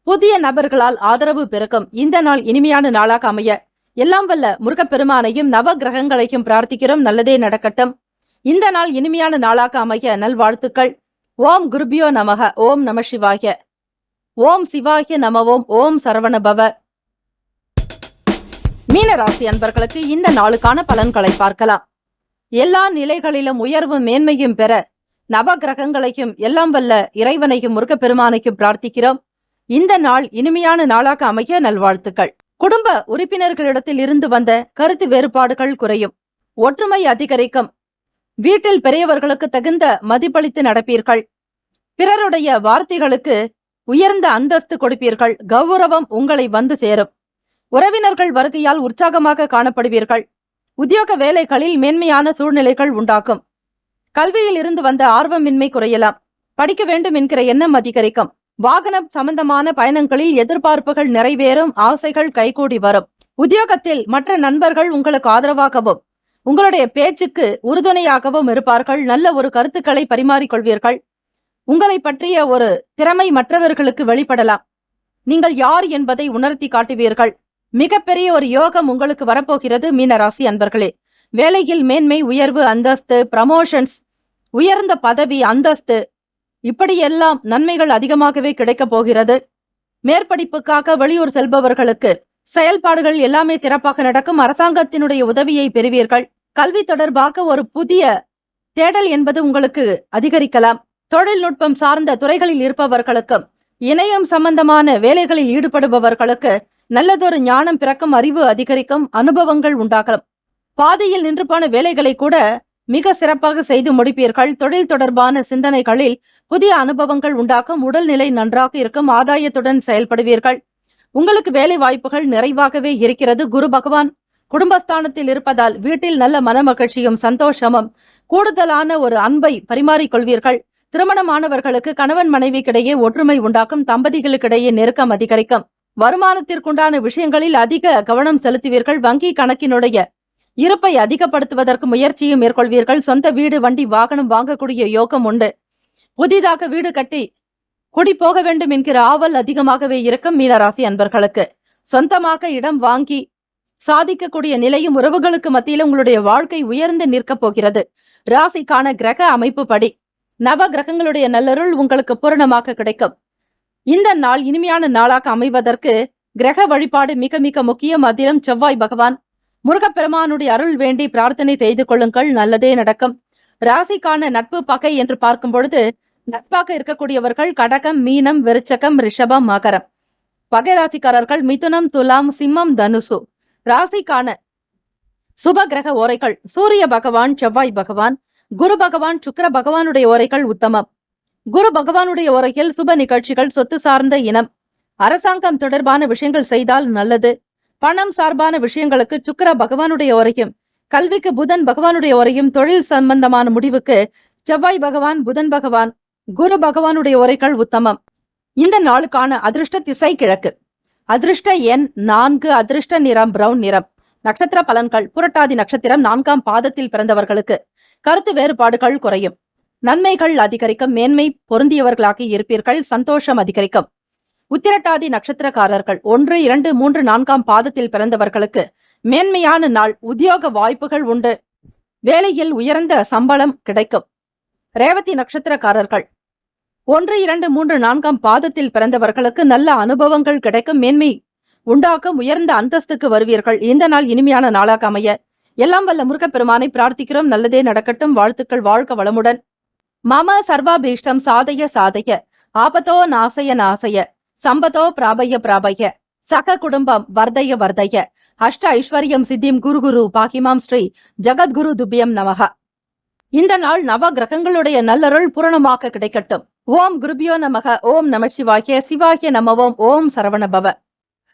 புதிய நபர்களால் ஆதரவு பெருக்கும். இந்த நாள் இனிமையான நாளாக அமைய எல்லாம் வல்ல முருகப்பெருமானையும் நவ கிரகங்களையும் பிரார்த்திக்கிறோம். நல்லதே நடக்கட்டும். இந்த நாள் இனிமையான நாளாக அமைய நல்வாழ்த்துக்கள். ஓம் குருபியோ நமக. ஓம் நம சிவாய. ஓம் சிவாய நம. ஓம் சரவணபவ. மீனராசி அன்பர்களுக்கு இந்த நாளுக்கான பலன்களை பார்க்கலாம். எல்லா நிலைகளிலும் உயர்வும் மேன்மையும் பெற நவ கிரகங்களையும் எல்லாம் வல்ல இறைவனையும் முருகப்பெருமானையும் பிரார்த்திக்கிறோம். இந்த நாள் இனிமையான நாளாக அமைய நல்வாழ்த்துக்கள். குடும்ப உறுப்பினர்களிடத்தில் இருந்து வந்த கருத்து வேறுபாடுகள் குறையும். ஒற்றுமை அதிகரிக்கும். வீட்டில் பெரியவர்களுக்கு தகுந்த மதிப்பளித்து நடப்பீர்கள். பிறருடைய வார்த்தைகளுக்கு உயர்ந்த அந்தஸ்து கொடுப்பீர்கள். கௌரவம் உங்களை வந்து சேரும். உறவினர்கள் வருகையால் உற்சாகமாக காணப்படுவீர்கள். உத்தியோக வேலைகளில் மேன்மையான சூழ்நிலைகள் உண்டாகும். கல்வியில் இருந்து வந்த ஆர்வமின்மை குறையலாம். படிக்க வேண்டும் என்கிற எண்ணம் அதிகரிக்கும். வாகனம் சம்பந்தமான பயணங்களில் எதிர்பார்ப்புகள் நிறைவேறும். ஆசைகள் கைகூடி வரும். உத்தியோகத்தில் மற்ற நண்பர்கள் உங்களுக்கு ஆதரவாகவும் உங்களுடைய பேச்சுக்கு உறுதுணையாகவும் இருப்பார்கள். நல்ல ஒரு கருத்துக்களை பரிமாறிக்கொள்வீர்கள். உங்களை பற்றிய ஒரு திறமை மற்றவர்களுக்கு வெளிப்படலாம். நீங்கள் யார் என்பதை உணர்த்தி காட்டுவீர்கள். மிகப்பெரிய ஒரு யோகம் உங்களுக்கு வரப்போகிறது. மீனராசி அன்பர்களே, வேலையில் மேன்மை, உயர்வு, அந்தஸ்து, ப்ரமோஷன்ஸ், உயர்ந்த பதவி, அந்தஸ்து, இப்படியெல்லாம் நன்மைகள் அதிகமாகவே கிடைக்கப் போகிறது. மேற்படிப்புக்காக வெளியூர் செல்பவர்களுக்கு செயல்பாடுகள் எல்லாமே சிறப்பாக நடக்கும். அரசாங்கத்தினுடைய உதவியை பெறுவீர்கள். கல்வி தொடர்பாக ஒரு புதிய தேடல் என்பது உங்களுக்கு அதிகரிக்கலாம். தொழில்நுட்பம் சார்ந்த துறைகளில் இருப்பவர்களுக்கும் இணையம் சம்பந்தமான வேலைகளில் ஈடுபடுபவர்களுக்கு நல்லதொரு ஞானம் பிறக்கும். அறிவு அதிகரிக்கும். அனுபவங்கள் உண்டாகும். பாதையில் நின்று போன வேலைகளை கூட மிக சிறப்பாக செய்து முடிப்பீர்கள். தொழில் தொடர்பான சிந்தனைகளில் புதிய அனுபவங்கள் உண்டாகும். உடல்நிலை நன்றாக இருக்கும். ஆதாயத்துடன் செயல்படுவீர்கள். உங்களுக்கு வேலை வாய்ப்புகள் நிறைவாகவே இருக்கிறது. குரு பகவான் குடும்பஸ்தானத்தில் இருப்பதால் வீட்டில் நல்ல மனமகிழ்ச்சியும் சந்தோஷமும் கூடுதலான ஒரு அன்பை பரிமாறிக்கொள்வீர்கள். திருமணமானவர்களுக்கு கணவன் மனைவிக்கிடையே ஒற்றுமை உண்டாக்கும். தம்பதிகளுக்கிடையே நெருக்கம் அதிகரிக்கும். வருமானத்திற்குண்டான விஷயங்களில் அதிக கவனம் செலுத்துவீர்கள். வங்கி கணக்கினுடைய இருப்பை அதிகப்படுத்துவதற்கு முயற்சியும் மேற்கொள்வீர்கள். சொந்த வீடு, வண்டி, வாகனம் வாங்கக்கூடிய யோகம் உண்டு. புதிதாக வீடு கட்டி குடி போக வேண்டும் என்கிற ஆவல் அதிகமாகவே இருக்கும். மீனராசி அன்பர்களுக்கு சொந்தமாக இடம் வாங்கி சாதிக்கக்கூடிய நிலையும் உறவுகளுக்கு மத்தியில உங்களுடைய வாழ்க்கை உயர்ந்து நிற்கப் போகிறது. ராசிக்கான கிரக அமைப்பு படி நவ கிரகங்களுடைய நல்லருள் உங்களுக்கு பூரணமாக கிடைக்கும். இந்த நாள் இனிமையான நாளாக அமைவதற்கு கிரக வழிபாடு மிக மிக முக்கியம். அதிலும் செவ்வாய் பகவான் முருகப்பெருமானுடைய அருள் வேண்டி பிரார்த்தனை செய்து கொள்ளுங்கள், நல்லதே நடக்கும். ராசிக்கான நட்பு பகை என்று பார்க்கும் பொழுது நட்பாக இருக்கக்கூடியவர்கள் கடகம், மீனம், விருச்சகம், ரிஷபம், மகரம். பகை ராசிக்காரர்கள் மிதுனம், துலாம், சிம்மம், தனுசு. ராசிக்கான சுப கிரக ஓரைகள் சூரிய பகவான், செவ்வாய் பகவான், குரு பகவான், சுக்கிர பகவானுடைய ஓரைகள் உத்தமம். குரு பகவானுடைய ஓரையில் சுப நிகழ்ச்சிகள், சொத்து சார்ந்த இனம், அரசாங்கம் தொடர்பான விஷயங்கள் செய்தால் நல்லது. பணம் சார்பான விஷயங்களுக்கு சுக்கிர பகவானுடைய ஓரையும், கல்விக்கு புதன் பகவானுடைய ஓரையும், தொழில் சம்பந்தமான முடிவுக்கு செவ்வாய் பகவான், புதன் பகவான், குரு பகவானுடைய ஓரைகள் உத்தமம். இந்த நாளுக்கான அதிர்ஷ்ட திசை கிழக்கு. அதிர்ஷ்ட எண் 4, அதிர்ஷ்ட நிறம் பிரவுன் நிறம். நட்சத்திர பலன்கள். புரட்டாதி நட்சத்திரம் 4ஆம் பாதத்தில் பிறந்தவர்களுக்கு கருத்து வேறுபாடுகள் குறையும், நன்மைகள் அதிகரிக்கும், மேன்மை பொருந்தியவர்களாக இருப்பீர்கள், சந்தோஷம் அதிகரிக்கும். உத்திரட்டாதி நட்சத்திரக்காரர்கள் 1, 2, 3, 4ஆம் பாதத்தில் பிறந்தவர்களுக்கு மேன்மையான நாள், உத்தியோக வாய்ப்புகள் உண்டு, வேலையில் உயர்ந்த சம்பளம் கிடைக்கும். ரேவதி நட்சத்திரக்காரர்கள் 1, 2, 3, 4ஆம் பாதத்தில் பிறந்தவர்களுக்கு நல்ல அனுபவங்கள் கிடைக்கும், மேன்மை உண்டாக்கும், உயர்ந்த அந்தஸ்துக்கு வருவீர்கள். இந்த நாள் இனிமையான நாளாக அமைய எல்லாம் வல்ல முருகப்பெருமானை பிரார்த்திக்கிறோம், நல்லதே நடக்கட்டும். வாழ்த்துக்கள். வாழ்க வளமுடன். மம சர்வாபீஷ்டம் சாதய சாதய ஆபத்தோ நாசய நாசய சம்பதோ பிராபய பிராபய சக குடும்பம் வர்தய வர்தய அஷ்ட ஐஸ்வர்யம் சித்திம் குரு குரு பாகிமாம் ஸ்ரீ ஜகத்குரு துபியம் நமக. இந்த நாள் நவ கிரகங்களுடைய நல்லருள் பூரணமாக கிடைக்கட்டும். ஓம் குருபியோ நமக. ஓம் நமசிவாய. சிவாய நமவோம். ஓம் சரவணபவ.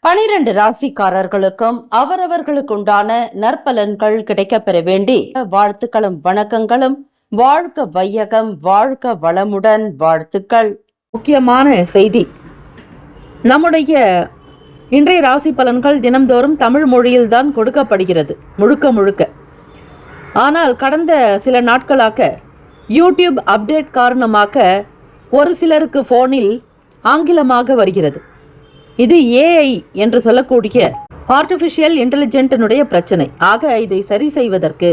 12 ராசிக்காரர்களுக்கும் அவரவர்களுக்குண்டான நற்பலன்கள் கிடைக்கப் பெற வேண்டி வாழ்த்துக்களும் வணக்கங்களும். வாழ்க வையகம், வாழ்க வளமுடன். வாழ்த்துக்கள். முக்கியமான செய்தி, நம்முடைய இன்றைய ராசி பலன்கள் தினம்தோறும் தமிழ் மொழியில்தான் கொடுக்கப்படுகிறது முழுக்க முழுக்க. ஆனால் கடந்த சில நாட்களாக யூடியூப் அப்டேட் காரணமாக ஒரு சிலருக்கு ஃபோனில் ஆங்கிலமாக வருகிறது. இது ஏஐ என்று சொல்லக்கூடிய ஆர்டிஃபிஷியல் இன்டெலிஜென்டினுடைய பிரச்சனை. ஆக இதை சரி செய்வதற்கு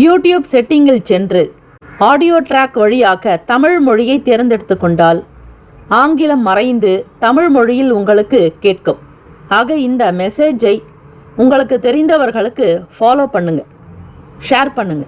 யூடியூப் செட்டிங்கில் சென்று ஆடியோ ட்ராக் வழியாக தமிழ் மொழியை தேர்ந்தெடுத்து கொண்டால் ஆங்கிலம் மறைந்து தமிழ் மொழியில் உங்களுக்கு கேட்கும். ஆக இந்த மெசேஜை உங்களுக்கு தெரிந்தவர்களுக்கு ஃபாலோ பண்ணுங்க, ஷேர் பண்ணுங்க.